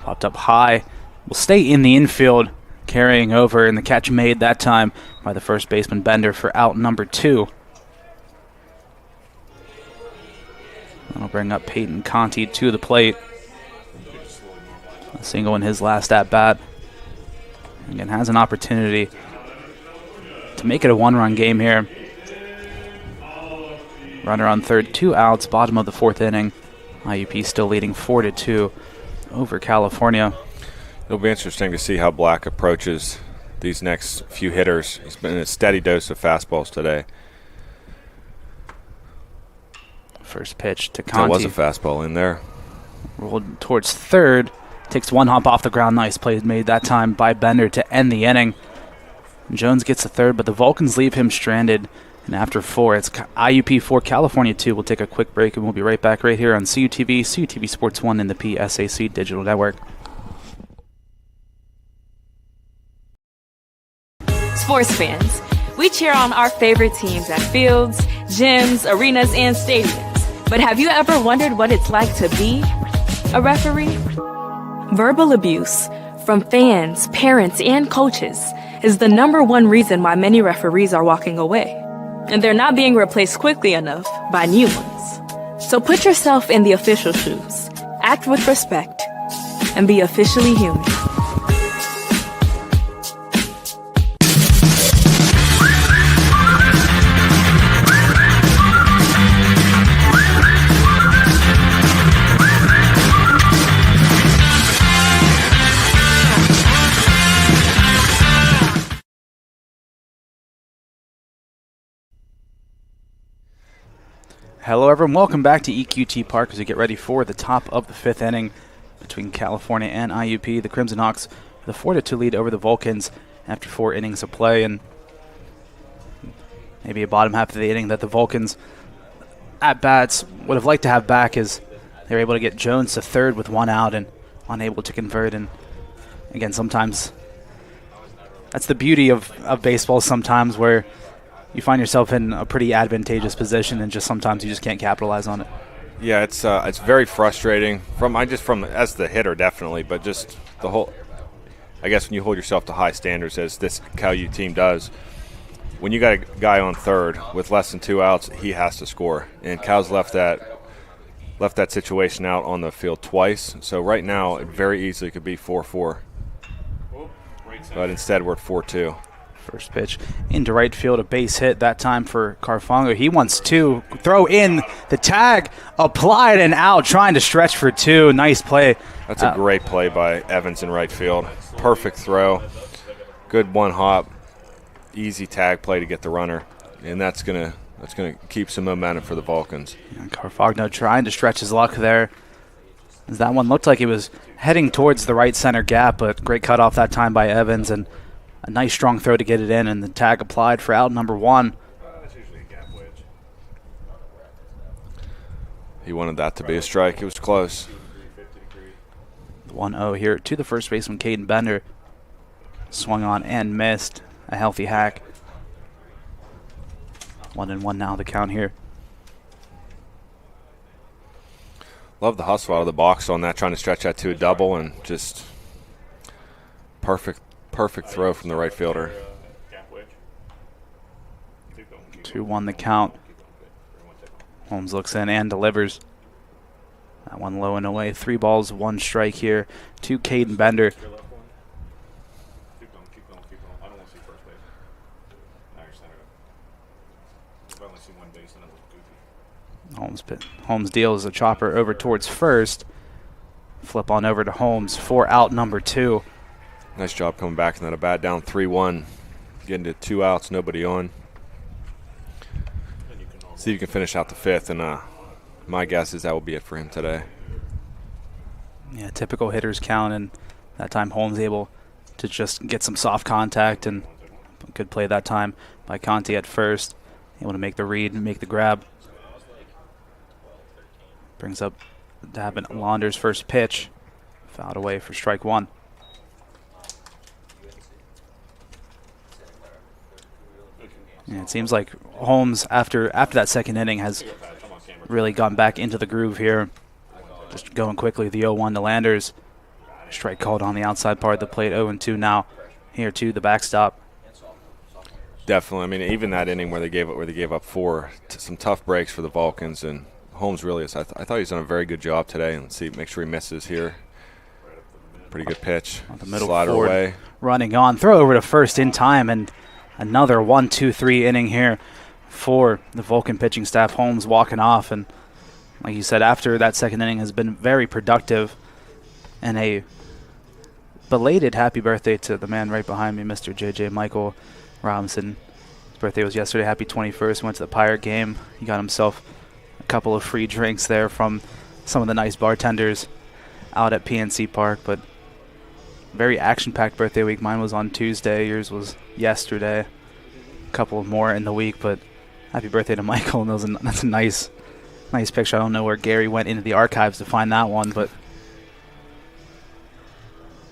Popped up high. Will stay in the infield, carrying over, and the catch made that time by the first baseman Bender for out number 2. That'll bring up Peyton Conti to the plate. A single in his last at-bat. Again, has an opportunity to make it a one-run game here. Runner on third, 2 outs, bottom of the 4th inning. IUP still leading 4-2 over California. It'll be interesting to see how Black approaches these next few hitters. He's been in a steady dose of fastballs today. First pitch to Conti. There was a fastball in there. Rolled towards third. Takes one hop off the ground. Nice play made that time by Bender to end the inning. Jones gets the third, but the Vulcans leave him stranded. And after 4, it's IUP 4, California 2. We'll take a quick break, and we'll be right back right here on CUTV, CUTV Sports 1, and the PSAC Digital Network. Sports fans, we cheer on our favorite teams at fields, gyms, arenas, and stadiums. But have you ever wondered what it's like to be a referee? Verbal abuse from fans, parents, and coaches is the #1 reason why many referees are walking away. And they're not being replaced quickly enough by new ones. So put yourself in the official shoes, act with respect, and be officially human. Hello, everyone. Welcome back to EQT Park as we get ready for the top of the 5th inning between California and IUP. The Crimson Hawks with a 4-2 lead over the Vulcans after 4 innings of play, and maybe a bottom half of the inning that the Vulcans at bats would have liked to have back, as they were able to get Jones to third with 1 out and unable to convert. And again, sometimes that's the beauty of baseball sometimes, where you find yourself in a pretty advantageous position, and just sometimes you just can't capitalize on it. Yeah, it's very frustrating from as the hitter, definitely, but just the whole. I guess when you hold yourself to high standards, as this Cal U team does, when you got a guy on third with less than 2 outs, he has to score. And Cal's left that situation out on the field twice. So right now, it very easily could be 4-4, but instead we're at 4-2. First pitch into right field, a base hit that time for Carfongo. He wants 2. Throw in the tag, applied and out, trying to stretch for 2. Nice play. That's a great play by Evans in right field. Perfect throw. Good one hop. Easy tag play to get the runner, and that's gonna keep some momentum for the Vulcans. Yeah, Carfongo trying to stretch his luck there, as that one looked like it was heading towards the right center gap, but great cutoff that time by Evans, and a nice strong throw to get it in, and the tag applied for out number 1. He wanted that to be a strike. It was close. 1-0 here to the first baseman, Caden Bender. Swung on and missed. A healthy hack. 1-1 now, the count here. Love the hustle out of the box on that, trying to stretch that to a double, and just Perfect throw from the right fielder. 2-1 the count. Holmes looks in and delivers. That one low and away. 3 balls, 1 strike here to Caden Bender. Holmes deals a chopper over towards first. Flip on over to Holmes for out number 2. Nice job coming back in that at bat, down 3-1. Getting to 2 outs, nobody on. See if you can finish out the 5th, and my guess is that will be it for him today. Yeah, typical hitter's count, and that time Holmes able to just get some soft contact, and good play that time by Conti at first. Able to make the read and make the grab. Brings up Davin Launder's first pitch. Fouled away for strike 1. And it seems like Holmes, after that second inning, has really gone back into the groove here. Just going quickly, the 0-1 to Landers. Strike called on the outside part of the plate, 0-2 now. Here to the backstop. Definitely. I mean, even that inning where they gave up 4, some tough breaks for the Vulcans, and Holmes really is. I thought he's done a very good job today. And let's see, make sure he misses here. Pretty good pitch. The middle slider forward, away. running on, throw over to first in time, and another 1-2-3 inning here for the Vulcan pitching staff. Holmes walking off, and like you said, after that second inning has been very productive. And a belated happy birthday to the man right behind me, Mr. J.J. Michael Robinson. His birthday was yesterday. Happy 21st. Went to the Pirate game. He got himself a couple of free drinks there from some of the nice bartenders out at PNC Park. But very action-packed birthday week. Mine was on Tuesday. Yours was yesterday. A couple more in the week, but happy birthday to Michael. And that's a nice picture. I don't know where Gary went into the archives to find that one, but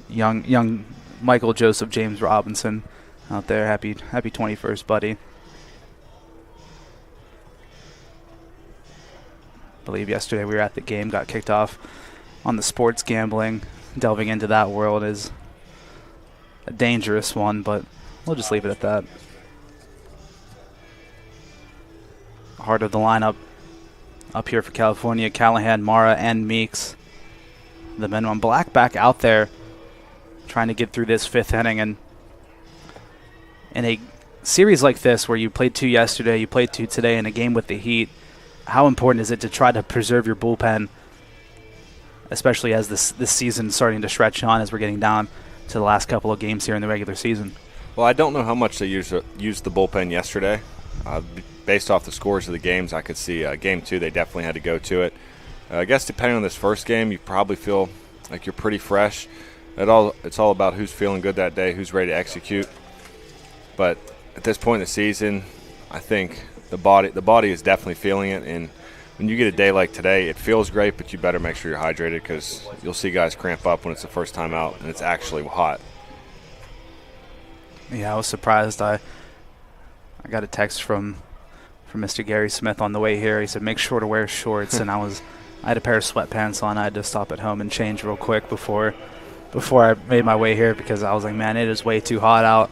young Michael Joseph James Robinson out there. Happy 21st, buddy. I believe yesterday we were at the game, got kicked off on the sports gambling. Delving into that world is a dangerous one, but we'll just leave it at that. Heart of the lineup up here for California: Callahan, Mara, and Meeks. The men on Black back out there trying to get through this 5th inning. And in a series like this where you played 2 yesterday, you played 2 today in a game with the Heat, how important is it to try to preserve your bullpen, especially as this season is starting to stretch on as we're getting down to the last couple of games here in the regular season? Well, I don't know how much they used the bullpen yesterday. Based off the scores of the games, I could see Game 2 they definitely had to go to it. I guess depending on this first game, you probably feel like you're pretty fresh. It's all about who's feeling good that day, who's ready to execute. But at this point in the season, I think the body is definitely feeling it. And when you get a day like today, it feels great, but you better make sure you're hydrated, because you'll see guys cramp up when it's the first time out and it's actually hot. Yeah, I was surprised. I got a text from Mr. Gary Smith on the way here. He said, make sure to wear shorts. And I had a pair of sweatpants on. I had to stop at home and change real quick before I made my way here, because I was like, man, it is way too hot out.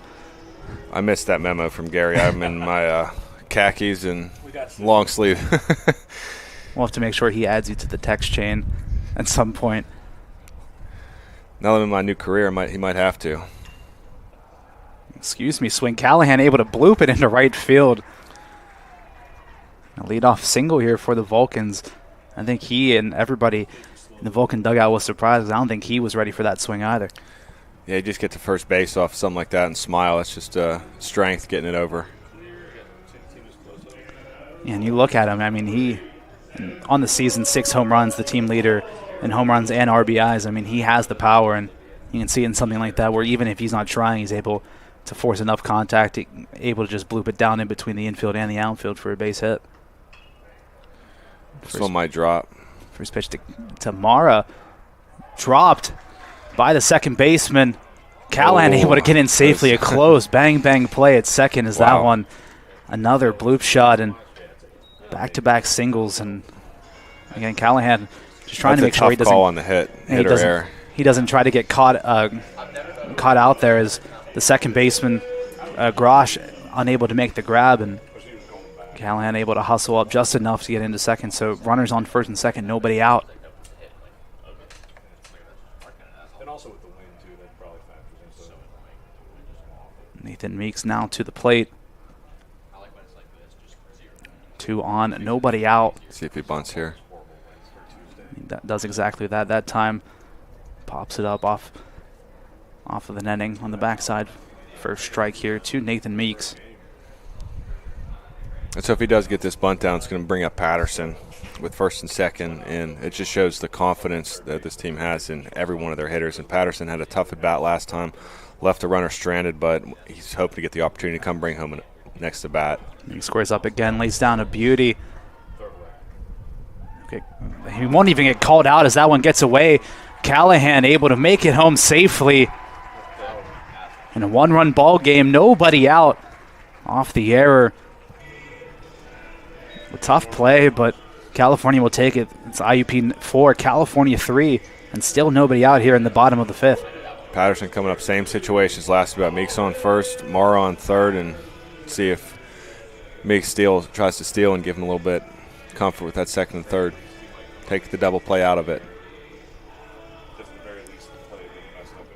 I missed that memo from Gary. I'm in my khakis and long sleeve. We'll have to make sure he adds you to the text chain at some point. Now that I'm in my new career, he might have to. Excuse me, swing. Callahan able to bloop it into right field. A leadoff single here for the Vulcans. I think he and everybody in the Vulcan dugout was surprised. I don't think he was ready for that swing either. Yeah, you just get to first base off something like that and smile. That's just strength getting it over. And you look at him, I mean, he, on the season, 6 home runs, the team leader in home runs and RBIs. I mean, he has the power, and you can see in something like that where even if he's not trying, he's able to force enough contact, able to just bloop it down in between the infield and the outfield for a base hit. This one might drop. First pitch to Mara, dropped by the second baseman. Callahan able to get in safely. A close bang play at second is that one. Another bloop shot and back-to-back singles. And again, Callahan just trying to make sure he doesn't call on the hit or error. He doesn't try to get caught caught out there as the second baseman, Grosh, unable to make the grab, and Callahan able to hustle up just enough to get into second. So runners on first and second, nobody out. Nathan Meeks now to the plate. 2 on, nobody out. See if he bunts here. That does exactly that. That time pops it up off of the netting on the backside. First strike here to Nathan Meeks. And so if he does get this bunt down, it's going to bring up Patterson with first and second, and it just shows the confidence that this team has in every one of their hitters. And Patterson had a tough at-bat last time, left a runner stranded, but he's hoping to get the opportunity to come bring home next to bat. He squares up again, lays down a beauty. Okay, he won't even get called out as that one gets away. Callahan able to make it home safely. In a 1-run ball game, nobody out off the error. A tough play, but California will take it. It's IUP 4, California 3, and still nobody out here in the bottom of the 5th. Patterson coming up, same situations last about. Meeks on first, Mara on third, and see if Meeks tries to steal and give him a little bit comfort with that second and third. Take the double play out of it.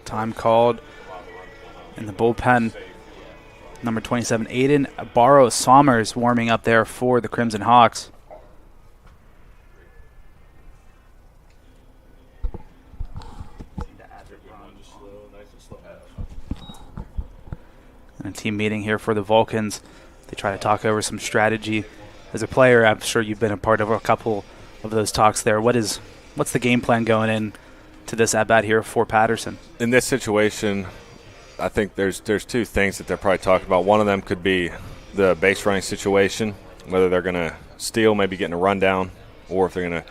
Time called in the bullpen. Number 27, Aiden Barrow-Sommers warming up there for the Crimson Hawks. And a team meeting here for the Vulcans. They try to talk over some strategy. As a player, I'm sure you've been a part of a couple of those talks there. What's the game plan going in to this at-bat here for Patterson? In this situation, I think there's 2 things that they're probably talking about. One of them could be the base running situation, whether they're going to steal, maybe getting a rundown, or if they're going to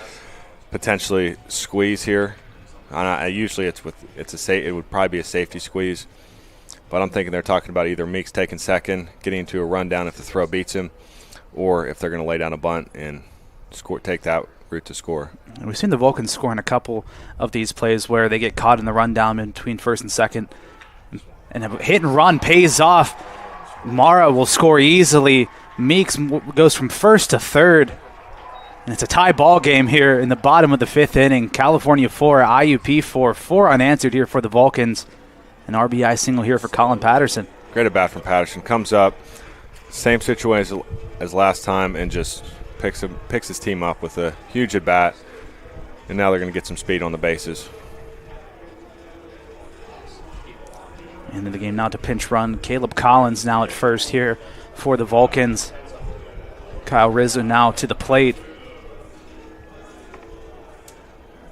potentially squeeze here. Usually it would probably be a safety squeeze. But I'm thinking they're talking about either Meeks taking second, getting into a rundown if the throw beats him, or if they're going to lay down a bunt and take that route to score. And we've seen the Vulcans score in a couple of these plays where they get caught in the rundown in between first and second. And a hit and run pays off. Mara will score easily. Meeks goes from first to third. And it's a tie ball game here in the bottom of the 5th inning. California 4, IUP 4. 4 unanswered here for the Vulcans. An RBI single here for Colin Patterson. Great at bat from Patterson. Comes up, same situation as last time, and just picks his team up with a huge at bat. And now they're going to get some speed on the bases. Into the game now to pinch run. Caleb Collins now at first here for the Vulcans. Kyle Rizzo now to the plate.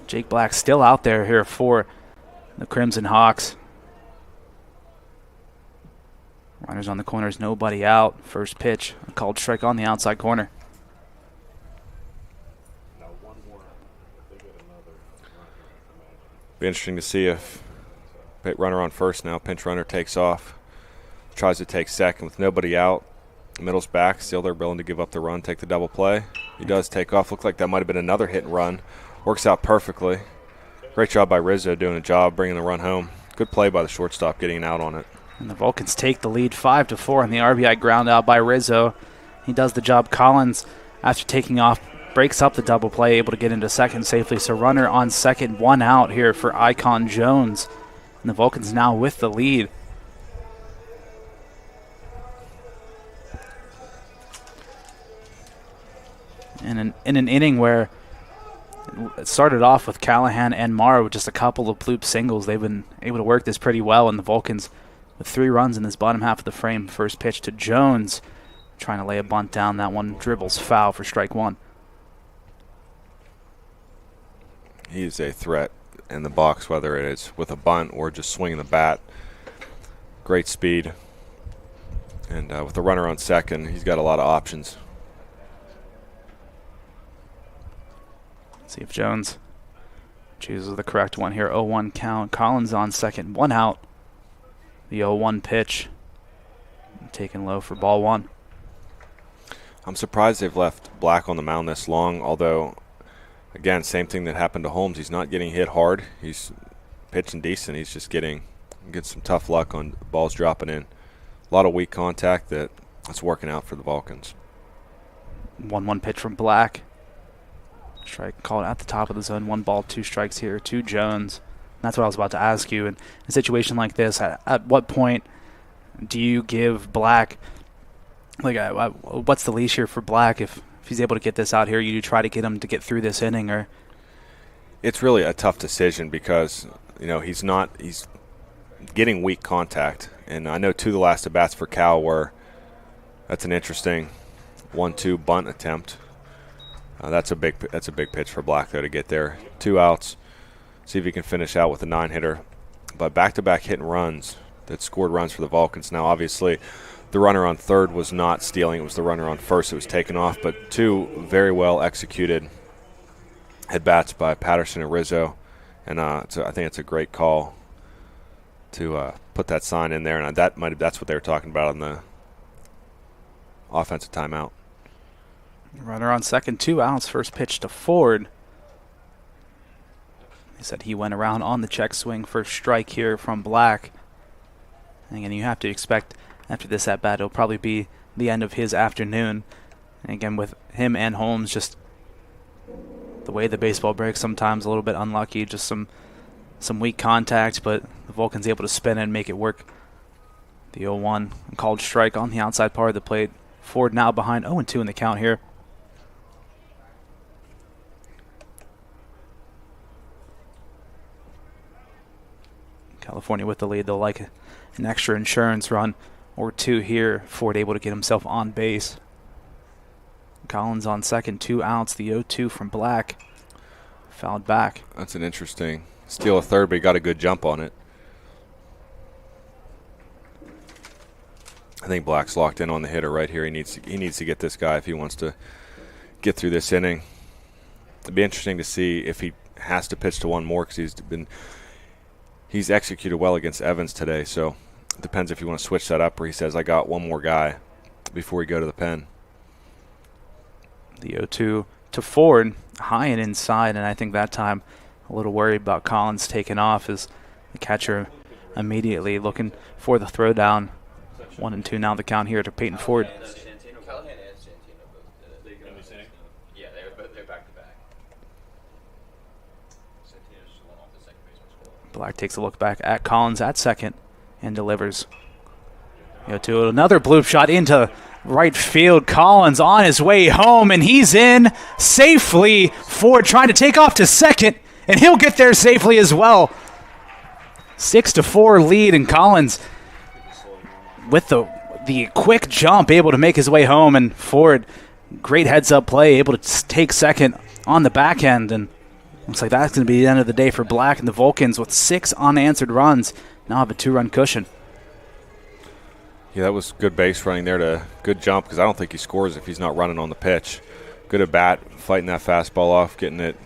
Jake Black still out there here for the Crimson Hawks. Runners on the corners, nobody out. First pitch, a called strike on the outside corner. Be interesting to see if runner on first now, pinch runner takes off, tries to take second with nobody out. Middle's back, still they're willing to give up the run, take the double play. He does take off. Looked like that might have been another hit and run. Works out perfectly. Great job by Rizzo doing a job bringing the run home. Good play by the shortstop getting out on it. And the Vulcans take the lead 5-4 on the RBI ground out by Rizzo. He does the job. Collins, after taking off, breaks up the double play, able to get into second safely. So runner on second, 1 out here for Icon Jones. And the Vulcans now with the lead. And in an inning where it started off with Callahan and Mara with just a couple of bloop singles, they've been able to work this pretty well, and the Vulcans with 3 runs in this bottom half of the frame. First pitch to Jones, trying to lay a bunt down. That one dribbles foul for strike 1. He's a threat in the box, whether it is with a bunt or just swinging the bat. Great speed. And with the runner on second, he's got a lot of options. See if Jones chooses the correct one here. 0-1 count. Collins on second, 1 out. The 0-1 pitch taken low for ball 1. I'm surprised they've left Black on the mound this long, although, again, same thing that happened to Holmes. He's not getting hit hard. He's pitching decent. He's just getting get some tough luck on balls dropping in. A lot of weak contact that's working out for the Vulcans. 1-1 pitch from Black. Strike called at the top of the zone. 1 ball, 2 strikes here to Jones. That's what I was about to ask you. In a situation like this, at what point do you give Black, what's the leash here for Black? If he's able to get this out here, you try to get him to get through this inning, or? It's really a tough decision because, he's getting weak contact. And I know 2 of the last at-bats for Cal that's an interesting 1-2 bunt attempt. That's a big pitch for Black, though, to get there. 2 outs. See if he can finish out with a 9-hitter. But back-to-back hit and runs that scored runs for the Vulcans. Now, obviously, the runner on third was not stealing. It was the runner on first that was taken off. But 2 very well executed at-bats by Patterson and Rizzo. And so I think it's a great call to put that sign in there. And that's what they were talking about on the offensive timeout. Runner on second, 2 outs. First pitch to Ford. He said he went around on the check swing. First strike here from Black. And again, you have to expect after this at bat, it'll probably be the end of his afternoon. And again, with him and Holmes, just the way the baseball breaks, sometimes a little bit unlucky, just some weak contact, but the Vulcan's able to spin it and make it work. The 0-1 called strike on the outside part of the plate. Ford now behind 0-2 in the count here. California with the lead. They'll like an extra insurance run or 2 here. Ford able to get himself on base. Collins on second, 2 outs. The 0-2 from Black. Fouled back. That's an interesting steal a third, but he got a good jump on it. I think Black's locked in on the hitter right here. He needs to get this guy if he wants to get through this inning. It'd be interesting to see if he has to pitch to one more because he's executed well against Evans today. So it depends if you want to switch that up or he says, I got one more guy before we go to the pen. The 0-2 to Ford, high and inside, and I think that time a little worried about Collins taking off as the catcher immediately looking for the throwdown. 1-2 now the count here to Peyton Ford. Black takes a look back at Collins at second and delivers. To another bloop shot into right field. Collins on his way home, and he's in safely. Ford trying to take off to second, and he'll get there safely as well. 6-4 lead, and Collins with the quick jump able to make his way home, and Ford, great heads-up play, able to take second on the back end, and looks like that's going to be the end of the day for Black and the Vulcans with 6 unanswered runs. Now have a 2-run cushion. Yeah, that was good base running there to good jump because I don't think he scores if he's not running on the pitch. Good at bat, fighting that fastball off, getting it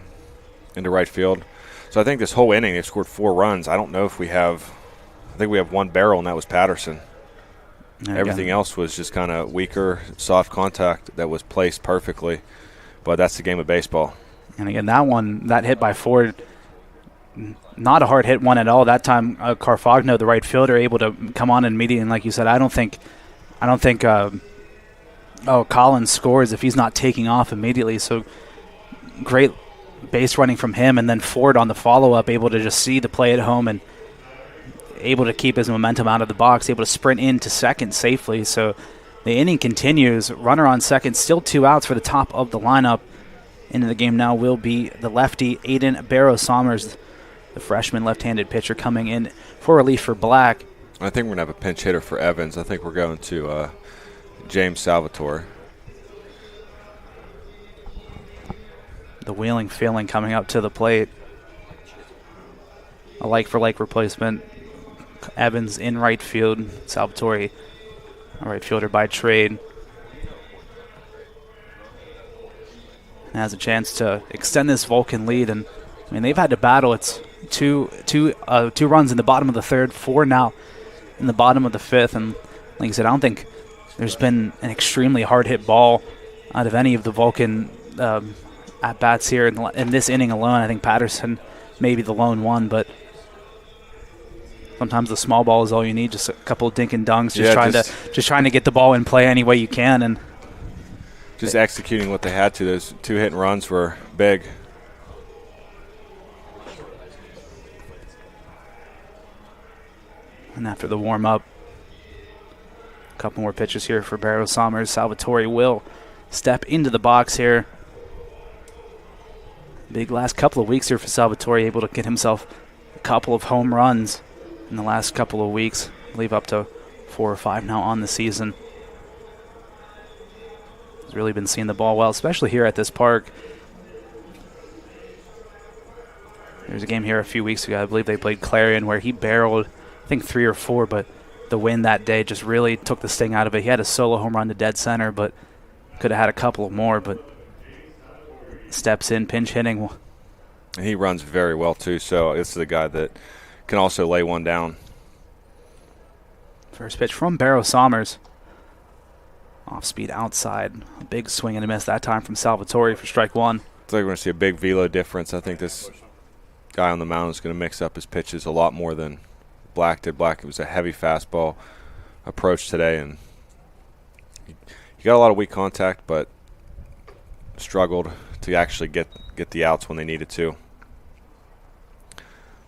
into right field. So I think this whole inning they've scored 4 runs. I don't know if I think we have 1 barrel, and that was Patterson. Everything else was just kind of weaker, soft contact that was placed perfectly. But that's the game of baseball. And again, that hit by Ford, not a hard hit one at all. That time, Carfagno, the right fielder, able to come on immediately. And like you said, I don't think Collins scores if he's not taking off immediately. So great base running from him, and then Ford on the follow-up, able to just see the play at home and able to keep his momentum out of the box, able to sprint into second safely. So the inning continues. Runner on second, still 2 outs for the top of the lineup. Into the game now will be the lefty Aiden Barrow-Sommers, the freshman left-handed pitcher coming in for relief for Black. I think we're going to have a pinch hitter for Evans. I think we're going to James Salvatore. The wheeling feeling coming up to the plate. A like-for-like replacement. Evans in right field. Salvatore, a right fielder by trade. And has a chance to extend this Vulcan lead. And I mean, they've had to battle. It's two runs in the bottom of the third, 4 now in the bottom of the fifth. And like I said, I don't think there's been an extremely hard-hit ball out of any of the Vulcan at-bats here in this inning alone. I think Patterson may be the lone one, but Sometimes the small ball is all you need, just a couple of dink and dunks, just trying to get the ball in play any way you can. And just executing what they had to. Those 2 hit and runs were big. And after the warm-up, a couple more pitches here for Barrow Somers. Salvatore will step into the box here. Big last couple of weeks here for Salvatore, able to get himself a couple of home runs in the last couple of weeks. I believe up to 4 or 5 now on the season. He's really been seeing the ball well, especially here at this park. There's a game here a few weeks ago. I believe they played Clarion where he barreled, I think 3 or 4, but the win that day just really took the sting out of it. He had a solo home run to dead center, but could have had a couple more, but steps in, pinch hitting. And he runs very well, too, so this is a guy that can also lay one down. First pitch from Barrow Somers. Off speed outside. A big swing and a miss that time from Salvatore for strike 1. It's like we're going to see a big velo difference. I think this guy on the mound is going to mix up his pitches a lot more than Black did. Black, it was a heavy fastball approach today, and he got a lot of weak contact, but struggled to actually get the outs when they needed to.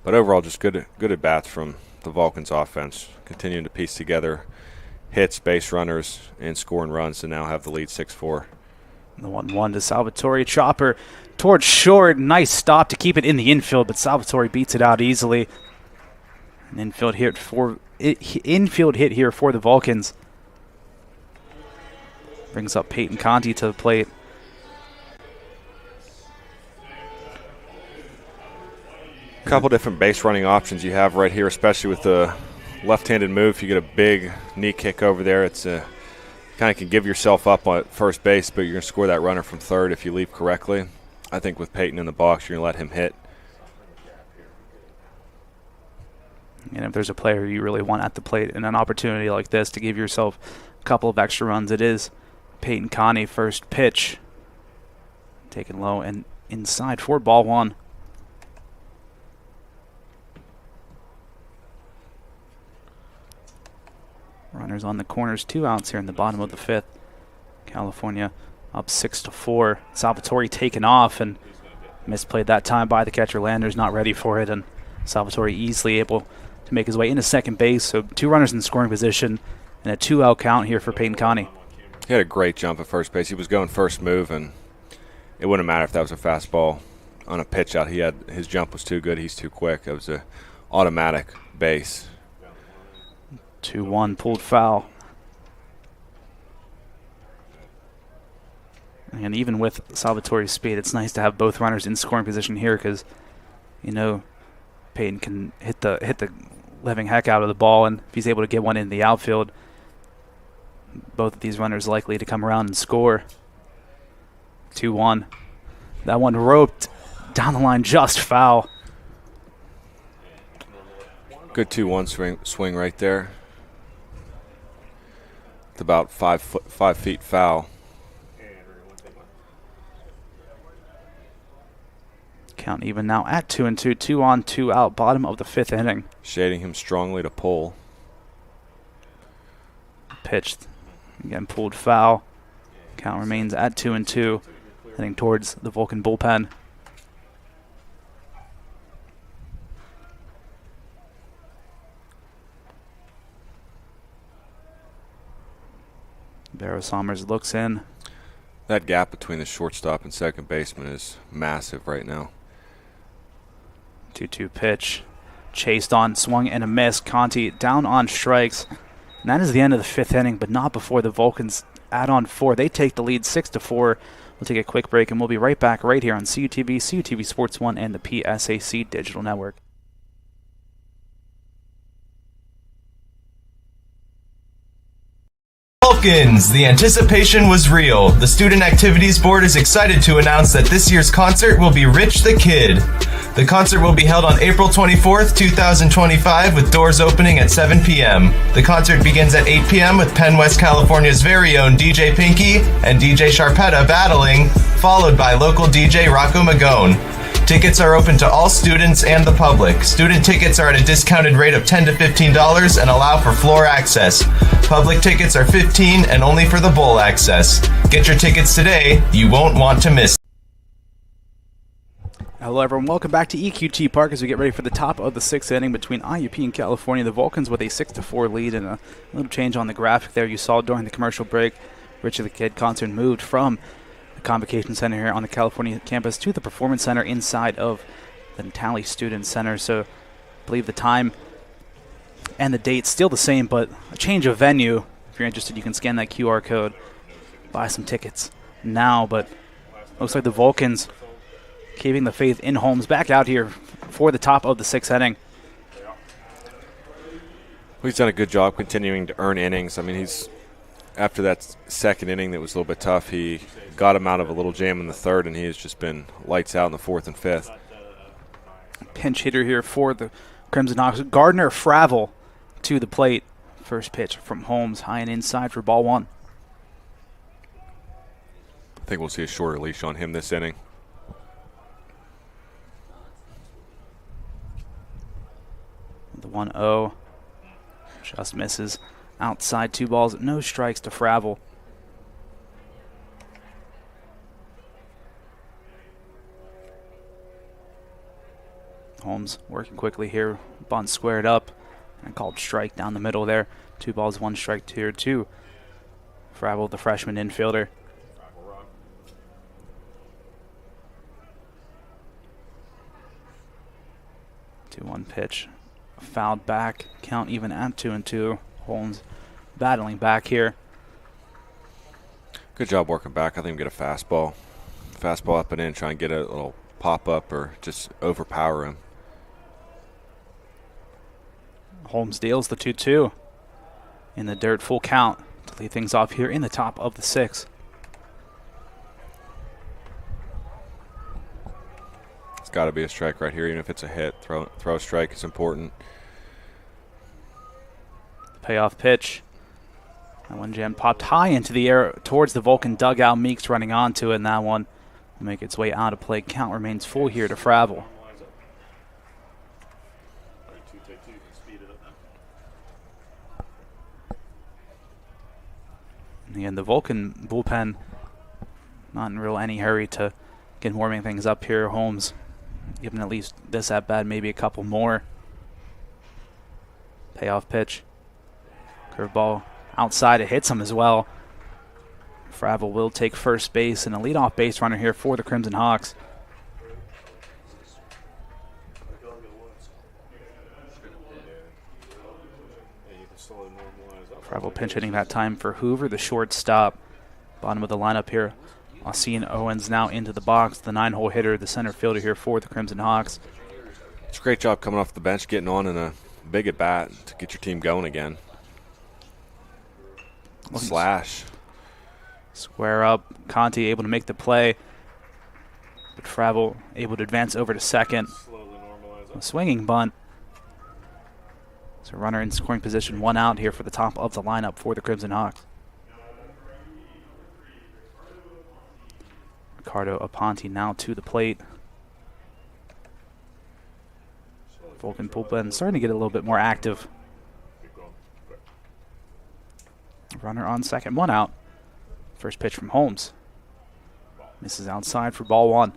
But overall, just good at bats from the Vulcans offense, continuing to piece together hits, base runners, and scoring runs to now have the lead 6-4. The 1-1 to Salvatore. Chopper towards short. Nice stop to keep it in the infield, but Salvatore beats it out easily. An infield hit here for the Vulcans. Brings up Peyton Conti to the plate. A couple different base running options you have right here, especially with the left-handed move. You get a big knee kick over there. It's a kind of can give yourself up at first base, but you're going to score that runner from third if you leave correctly. I think with Peyton in the box, you're going to let him hit. And if there's a player you really want at the plate in an opportunity like this to give yourself a couple of extra runs, it is Peyton Conti. First pitch taken low and inside for ball 1. Runners on the corners, 2 outs here in the bottom of the 5th. California up 6-4. Salvatore taken off and misplayed that time by the catcher. Landers not ready for it, and Salvatore easily able to make his way into second base. So 2 runners in scoring position and a 2-out count here for Peyton Conti. He had a great jump at first base. He was going first move, and it wouldn't matter if that was a fastball on a pitch out. His jump was too good. He's too quick. It was an automatic base. 2-1 pulled foul. And even with Salvatore's speed, it's nice to have both runners in scoring position here because, you know, Peyton can hit the living heck out of the ball, and if he's able to get one in the outfield, both of these runners likely to come around and score. 2-1. That one roped down the line, just foul. Good 2-1 swing right there. It's about 5 feet foul. Count even now at 2-2. 2 on, 2 out. Bottom of the 5th inning. Shading him strongly to pull. Pitched. Again, pulled foul. Count remains at 2-2. Heading towards the Vulcan bullpen. Barrow Somers looks in. That gap between the shortstop and second baseman is massive right now. 2-2 pitch. Chased on, swung and a miss. Conti down on strikes. And that is the end of the 5th inning, but not before the Vulcans add on 4. They take the lead 6-4. We'll take a quick break, and we'll be right back right here on CUTV, CUTV Sports 1, and the PSAC Digital Network. Vulcans, the anticipation was real. The Student Activities Board is excited to announce that this year's concert will be Rich the Kid. The concert will be held on April 24th, 2025, with doors opening at 7 p.m. The concert begins at 8 p.m. with Penn West California's very own DJ Pinky and DJ Sharpetta battling, followed by local DJ Rocco Magone. Tickets are open to all students and the public. Student tickets are at a discounted rate of $10 to $15 and allow for floor access. Public tickets are $15 and only for the bowl access. Get your tickets today. You won't want to miss. Hello, everyone. Welcome back to EQT Park as we get ready for the top of the sixth inning between IUP and California. The Vulcans with a 6-4 lead, and a little change on the graphic there you saw during the commercial break. Richard the Kid concert moved from the Convocation Center here on the California campus to the Performance Center inside of the Tally Student Center. So I believe the time and the date still the same, but a change of venue. If you're interested, you can scan that QR code, buy some tickets now. But looks like the Vulcans keeping the faith in Holmes back out here for the top of the sixth inning. He's done a good job continuing to earn innings. I mean, after that second inning that was a little bit tough, he got him out of a little jam in the third, and he has just been lights out in the fourth and fifth. Pinch hitter here for the Crimson Hawks. Gardner Fravel to the plate. First pitch from Holmes, high and inside for ball one. I think we'll see a shorter leash on him this inning. The 1-0 just misses outside, 2 balls, no strikes to Fravel. Holmes working quickly here, bunt squared up and called strike down the middle there. 2 balls, 1 strike here to Fravel, the freshman infielder. Two-one pitch. Fouled back, count even at 2-2. Holmes battling back here. Good job working back. I think we get a fastball. Fastball up and in, try and get a little pop-up or just overpower him. Holmes deals the 2-2 in the dirt, full count to lead things off here in the top of the sixth. It's got to be a strike right here, even if it's a hit. Throw a strike is important. Payoff pitch. That one jam popped high into the air towards the Vulcan dugout. Meeks running onto it, and that one will make its way out of play. Count remains full here to Fravel. And again, the Vulcan bullpen not in real any hurry to get warming things up here. Holmes giving at least this at bat, maybe a couple more. Payoff pitch. Curveball outside, it hits him as well. Fravel will take first base and a leadoff base runner here for the Crimson Hawks. Fravel pinch hitting that time for Hoover, the shortstop. Bottom of the lineup here. Austin Owens now into the box, the 9-hole hitter, the center fielder here for the Crimson Hawks. It's a great job coming off the bench, getting on in a big at bat to get your team going again. Slash. Square up. Conti able to make the play. But Fravel able to advance over to second. A swinging bunt. So runner in scoring position, 1 out here for the top of the lineup for the Crimson Hawks. Ricardo Aponte now to the plate. Vulcan bullpen starting to get a little bit more active. Runner on second, 1 out. First pitch from Holmes. Misses outside for ball one.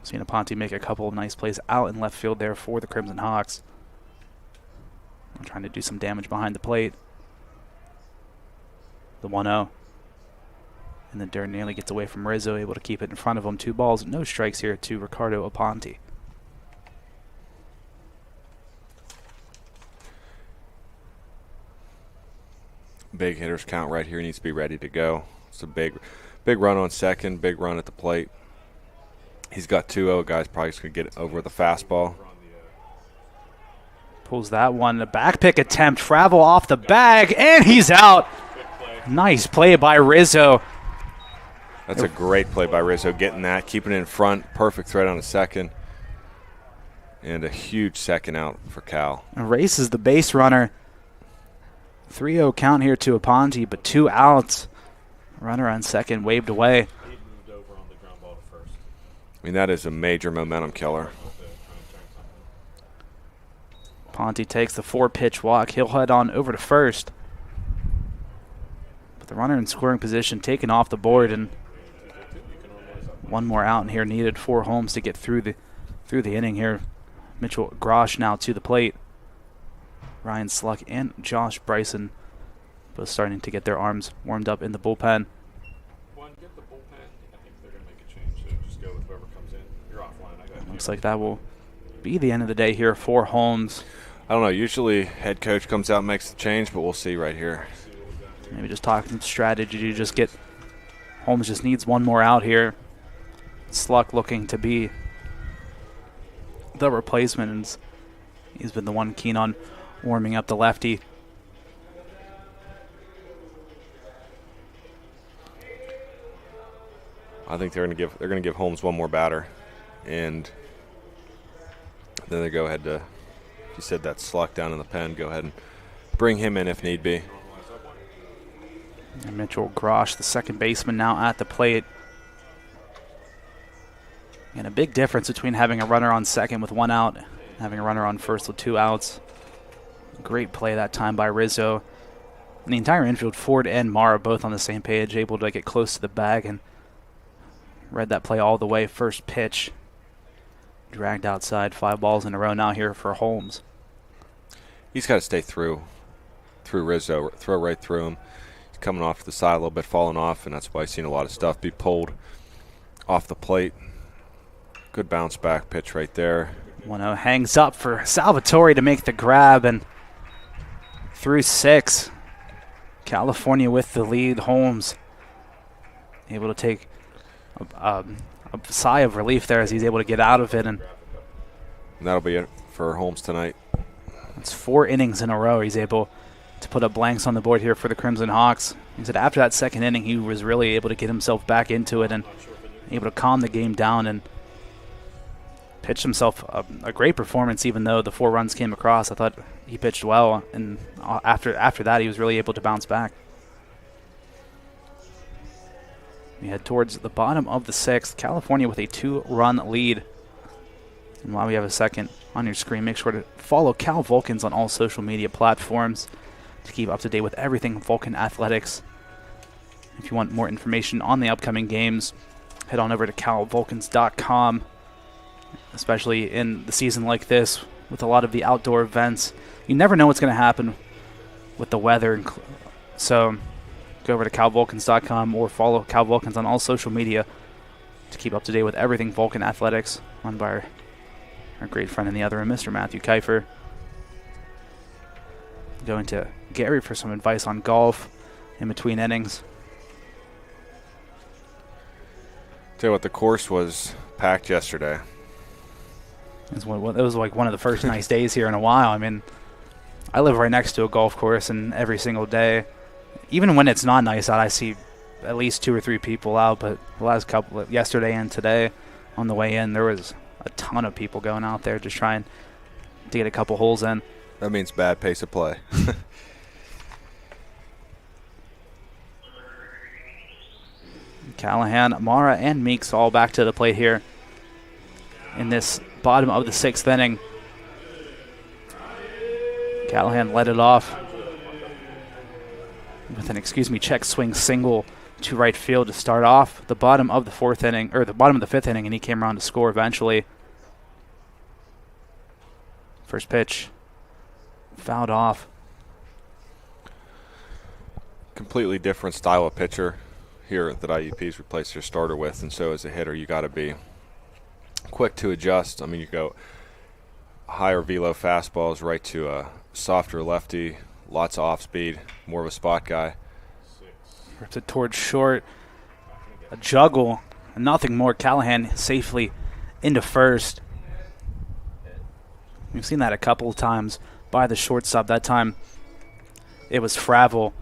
Seen Aponte make a couple of nice plays out in left field there for the Crimson Hawks. I'm trying to do some damage behind the plate. The 1-0. And the dirt nearly gets away from Rizzo, able to keep it in front of him. 2 balls, no strikes here to Ricardo Aponte. Big hitters count right here. He needs to be ready to go. It's a big run on second, big run at the plate. He's got 2-0. Guys probably just going to get over with a fastball. Pulls that one. A back pick attempt. Fravel off the bag, and he's out. Nice play by Rizzo. That's a great play by Rizzo, getting that, keeping it in front. Perfect threat on a second. And a huge second out for Cal. Races the base runner. 3-0 count here to Aponte, but 2 outs. Runner on second, waved away. I mean, that is a major momentum killer. Ponte takes the 4-pitch walk. He'll head on over to first. But the runner in scoring position taken off the board, and one more out in here needed for Holmes to get through the inning here. Mitchell Grosh now to the plate. Ryan Sluck and Josh Bryson both starting to get their arms warmed up in the bullpen. Looks like that will be the end of the day here for Holmes. I don't know. Usually head coach comes out and makes the change, but we'll see right here. Maybe just talking strategy. Holmes just needs one more out here. Sluck looking to be the replacement, and he's been the one keen on warming up the lefty. I think they're going to give Holmes one more batter, and then they go ahead to, you said that Sluck down in the pen, go ahead and bring him in if need be. And Mitchell Grosh, the second baseman, now at the plate. And a big difference between having a runner on second with one out, having a runner on first with 2 outs. Great play that time by Rizzo. And the entire infield, Ford and Mara, both on the same page, able to get close to the bag and read that play all the way. First pitch, dragged outside, 5 balls in a row now here for Holmes. He's got to stay through Rizzo, throw right through him. He's coming off to the side a little bit, falling off, and that's why I've seen a lot of stuff be pulled off the plate. Good bounce back pitch right there. 1-0 hangs up for Salvatore to make the grab, and through 6, California with the lead. Holmes able to take a sigh of relief there as he's able to get out of it, and that'll be it for Holmes tonight. It's 4 innings in a row he's able to put up blanks on the board here for the Crimson Hawks. He said after that second inning he was really able to get himself back into it and able to calm the game down and pitched himself a great performance. Even though the 4 runs came across, I thought he pitched well, and after that he was really able to bounce back. We head towards the bottom of the 6th. California with a 2-run lead. And while we have a second on your screen, make sure to follow Cal Vulcans on all social media platforms to keep up to date with everything Vulcan Athletics. If you want more information on the upcoming games, head on over to calvulcans.com, especially in the season like this with a lot of the outdoor events. You never know what's going to happen with the weather. So go over to calvulcans.com or follow Cal Vulcans on all social media to keep up to date with everything Vulcan Athletics, run by our great friend in the other room, Mr. Matthew Kiefer. Going to Gary for some advice on golf in between innings. Tell you what, the course was packed yesterday. It was like one of the first nice days here in a while. I mean, I live right next to a golf course, and every single day, even when it's not nice out, I see at least 2 or 3 people out. But the last couple, yesterday and today, on the way in, there was a ton of people going out there just trying to get a couple holes in. That means bad pace of play. Callahan, Mara, and Meeks all back to the plate here in this bottom of the 6th inning. Callahan led it off with an check swing single to right field to start off the bottom of the 4th inning, or the bottom of the 5th inning, and he came around to score eventually. First pitch fouled off. Completely different style of pitcher here that IUP's replaced their starter with, and so as a hitter you got to be quick to adjust. I mean, you go higher velo fastballs right to a softer lefty, lots of off speed, more of a spot guy. Rips it towards short, a juggle, and nothing more. Callahan safely into first. We've seen that a couple of times by the shortstop. That time it was Fravel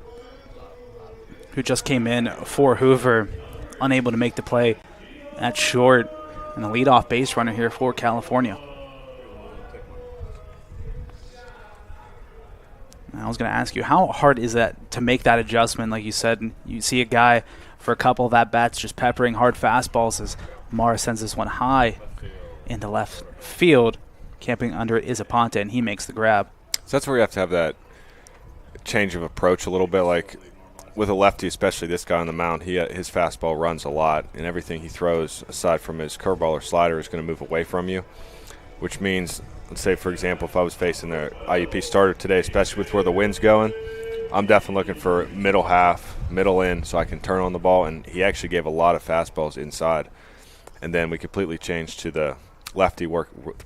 who just came in for Hoover, unable to make the play at short, and a leadoff base runner here for California. I was going to ask you, how hard is that to make that adjustment? Like you said, you see a guy for a couple of at-bats just peppering hard fastballs as Mara sends this one high into left field. Camping under it is Aponte, and he makes the grab. So that's where you have to have that change of approach a little bit. Like with a lefty, especially this guy on the mound, his fastball runs a lot, and everything he throws aside from his curveball or slider is going to move away from you, which means, let's say, for example, if I was facing the IUP starter today, especially with where the wind's going, I'm definitely looking for middle half, middle in, so I can turn on the ball, and he actually gave a lot of fastballs inside. And then we completely changed to the lefty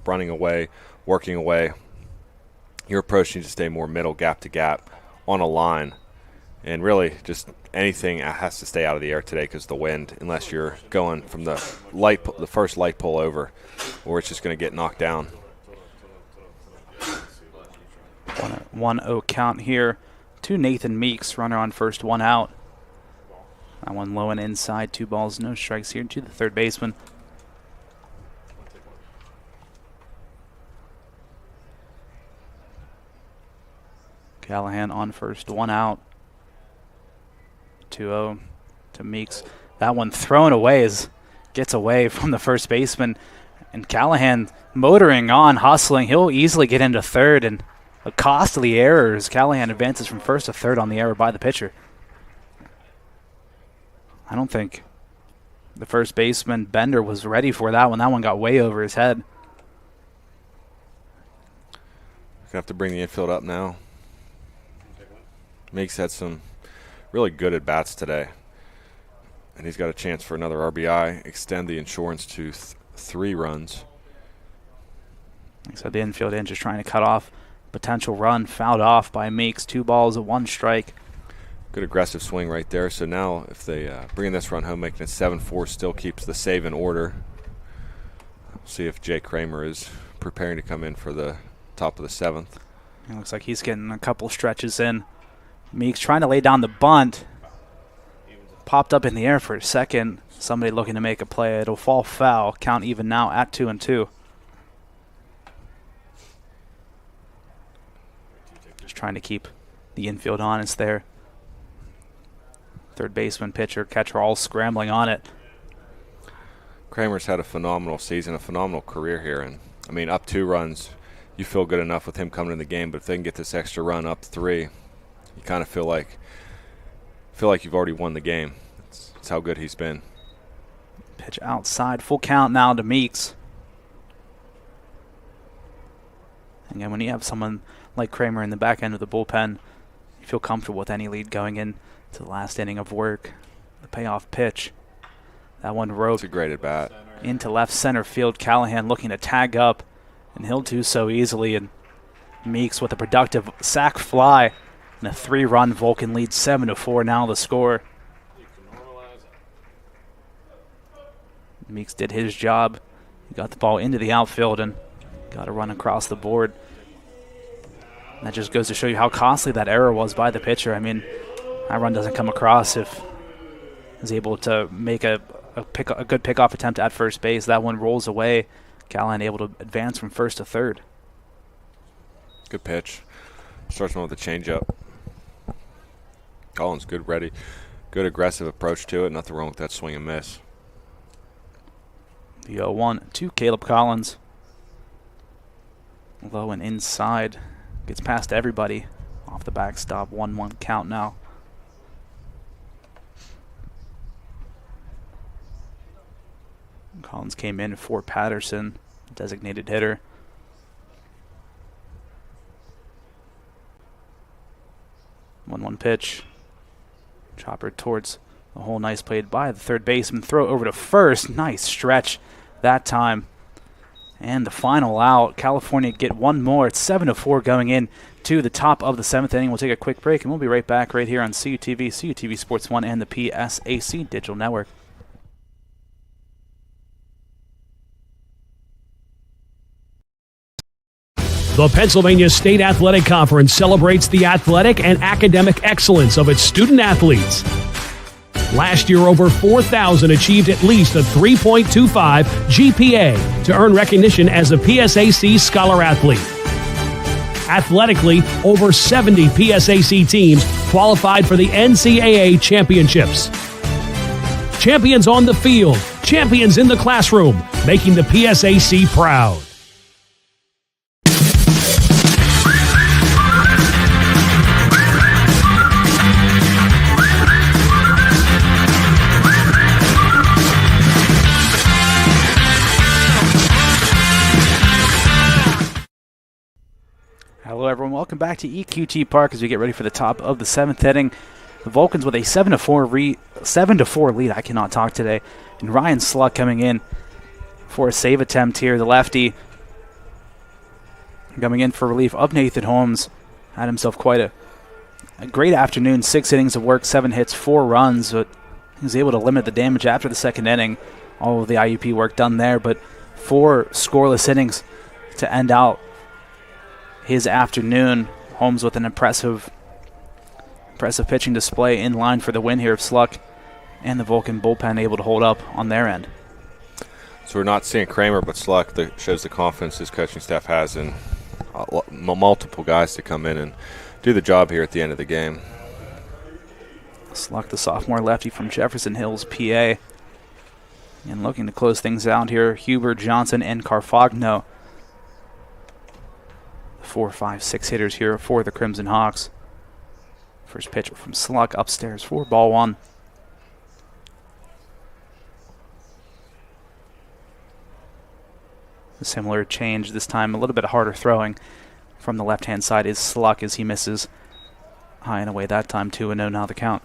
running away, working away. Your approach needs to stay more middle, gap to gap, on a line. And really, just anything has to stay out of the air today because of the wind, unless you're going from the first light pull over, or it's just going to get knocked down. 1-0 count here to Nathan Meeks. Runner on first, one out. That one low and inside. 2 balls, no strikes here to the third baseman. Callahan on first, one out. 2-0 to Meeks. That one thrown away gets away from the first baseman. And Callahan motoring on, hustling. He'll easily get into third, and a costly error as Callahan advances from first to third on the error by the pitcher. I don't think the first baseman, Bender, was ready for that one. That one got way over his head. Gonna have to bring the infield up now. Meeks had some really good at-bats today, and he's got a chance for another RBI, extend the insurance to 3 runs. Like I said, the infield in just trying to cut off potential run, fouled off by Meeks. 2 balls, 1 strike. Good aggressive swing right there. So now if they bring this run home, making it 7-4, still keeps the save in order. See if Jay Kramer is preparing to come in for the top of the 7th. It looks like he's getting a couple stretches in. Meeks trying to lay down the bunt. Popped up in the air for a second. Somebody looking to make a play. It'll fall foul. Count even now at 2-2. Just trying to keep the infield honest there. Third baseman, pitcher, catcher all scrambling on it. Kramer's had a phenomenal season, a phenomenal career here. And, I mean, up 2 runs, you feel good enough with him coming in the game. But if they can get this extra run up 3, you kind of feel like you've already won the game. That's how good he's been. Pitch outside. Full count now to Meeks. Again, when you have someone like Kramer in the back end of the bullpen, you feel comfortable with any lead going in to the last inning of work. The payoff pitch. That one roped. It's a great at-bat. Into left center field. Callahan looking to tag up, and he'll do so easily. And Meeks with a productive sac fly. And a 3-run Vulcan lead, 7-4 now the score. Meeks did his job. He got the ball into the outfield and got a run across the board. And that just goes to show you how costly that error was by the pitcher. I mean, that run doesn't come across if he's able to make a good pickoff attempt at first base. That one rolls away. Callahan able to advance from first to third. Good pitch. Starts one with a changeup. Collins good, ready. Good aggressive approach to it. Nothing wrong with that swing and miss. The 0-1 to Caleb Collins. Low and inside. Gets past everybody. Off the backstop. 1-1 count now. Collins came in for Patterson, designated hitter. One pitch. Chopper towards the hole. Nice played by the third baseman. Throw over to first. Nice stretch that time. And the final out. California get one more. It's 7-4 going in to the top of the 7th inning. We'll take a quick break, and we'll be right back right here on CUTV, CUTV Sports 1, and the PSAC Digital Network. The Pennsylvania State Athletic Conference celebrates the athletic and academic excellence of its student athletes. Last year, over 4,000 achieved at least a 3.25 GPA to earn recognition as a PSAC Scholar Athlete. Athletically, over 70 PSAC teams qualified for the NCAA championships. Champions on the field, champions in the classroom, making the PSAC proud. Hello, everyone. Welcome back to EQT Park as we get ready for the top of the 7th inning. The Vulcans with a 7-4 lead. I cannot talk today. And Ryan Sluck coming in for a save attempt here. The lefty coming in for relief of Nathan Holmes. Had himself quite a great afternoon. 6 innings of work, 7 hits, 4 runs. But he was able to limit the damage after the 2nd inning. All of the IUP work done there. But 4 scoreless innings to end out his afternoon. Holmes with an impressive pitching display in line for the win here of Sluck, and the Vulcan bullpen able to hold up on their end. So we're not seeing Kramer, but Sluck shows the confidence his coaching staff has in multiple guys to come in and do the job here at the end of the game. Sluck, the sophomore lefty from Jefferson Hills, PA. And looking to close things out here, Huber, Johnson, and Carfagno. 4, 5, 6 hitters here for the Crimson Hawks. First pitch from Sluck upstairs for ball 1. A similar change, this time a little bit harder throwing from the left-hand side is Sluck as he misses high and away that time. 2-0 now the count.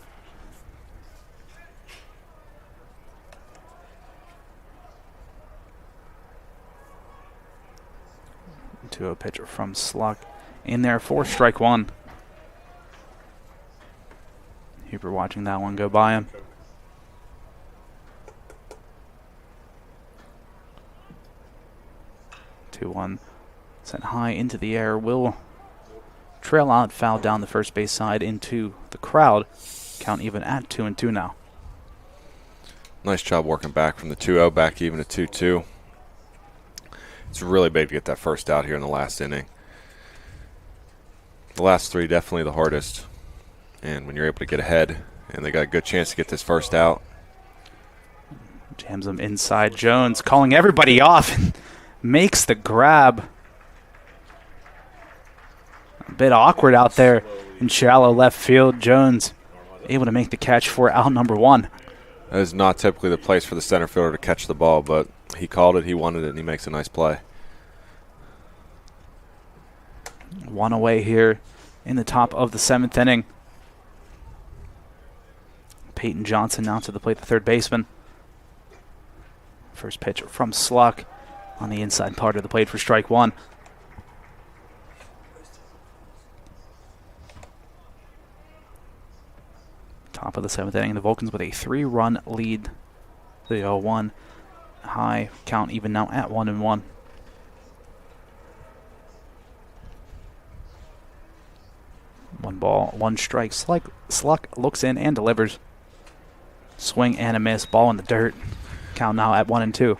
To a pitcher from Sluck in there for strike 1. Huber watching that one go by him. 2-1 sent high into the air. Will trail out, foul down the first base side into the crowd. Count even at 2-2 now. Nice job working back from the 2-0 back even to 2-2. It's really big to get that first out here in the last inning. The last 3 definitely the hardest. And when you're able to get ahead and they got a good chance to get this first out. Jams them inside. Jones calling everybody off and makes the grab. A bit awkward out there in shallow left field. Jones able to make the catch for out number 1. That is not typically the place for the center fielder to catch the ball, but he called it, he wanted it, and he makes a nice play. 1 away here in the top of the 7th inning. Peyton Johnson now to the plate, the third baseman. First pitch from Sluck on the inside part of the plate for strike 1. Top of the 7th inning, the Vulcans with a 3-run lead. The 0-1 high count even now at 1-1. One ball, 1 strike. Sluck looks in and delivers. Swing and a miss. Ball in the dirt. Count now at 1-2.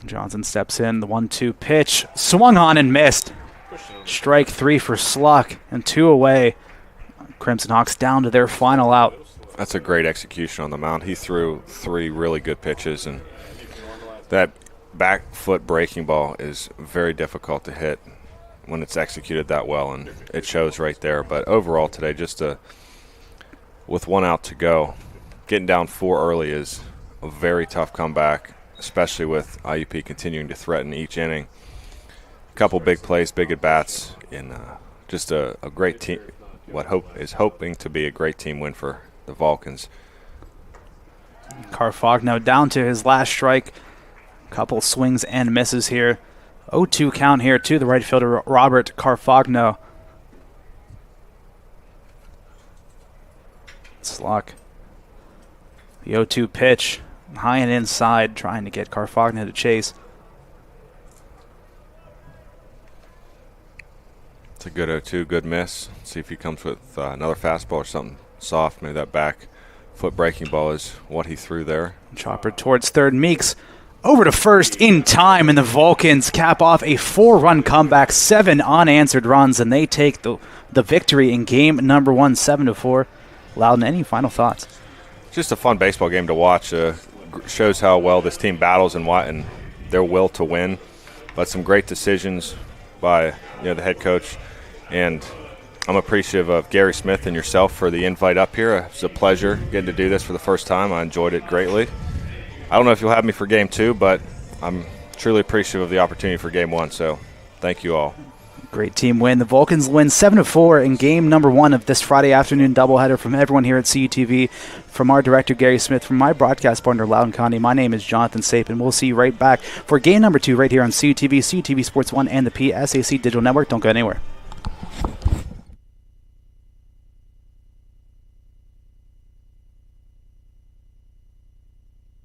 Johnson steps in. The 1-2 pitch. Swung on and missed. Strike 3 for Sluck and 2 away. Crimson Hawks down to their final out. That's a great execution on the mound. He threw 3 really good pitches, and that back foot breaking ball is very difficult to hit when it's executed that well, and it shows right there. But overall today, with 1 out to go, getting down 4 early is a very tough comeback, especially with IUP continuing to threaten each inning. A couple big plays, big at-bats, and just a great team. Is hoping to be a great team win for the Vulcans. Carfagno down to his last strike. Couple swings and misses here. 0-2 count here to the right fielder, Robert Carfagno. Sluck. The 0-2 pitch. High and inside, trying to get Carfagno to chase. It's a good 0-2, good miss. See if he comes with another fastball or something soft, maybe that back foot breaking ball is what he threw there. Chopper towards third. Meeks over to first in time, and the Vulcans cap off a 4-run comeback, 7 unanswered runs, and they take the victory in game number 1, 7-4. Loudon, any final thoughts? Just a fun baseball game to watch. Shows how well this team battles and their will to win. But some great decisions by the head coach, and I'm appreciative of Gary Smith and yourself for the invite up here. It's a pleasure getting to do this for the first time. I enjoyed it greatly. I don't know if you'll have me for game 2, but I'm truly appreciative of the opportunity for game 1. So thank you all. Great team win. The Vulcans win 7-4 in game number 1 of this Friday afternoon doubleheader. From everyone here at CUTV, from our director Gary Smith, from my broadcast partner Loudon Conti, my name is Jonathan Sapin. We'll see you right back for game number 2 right here on CUTV, CUTV Sports 1, and the PSAC Digital Network. Don't go anywhere.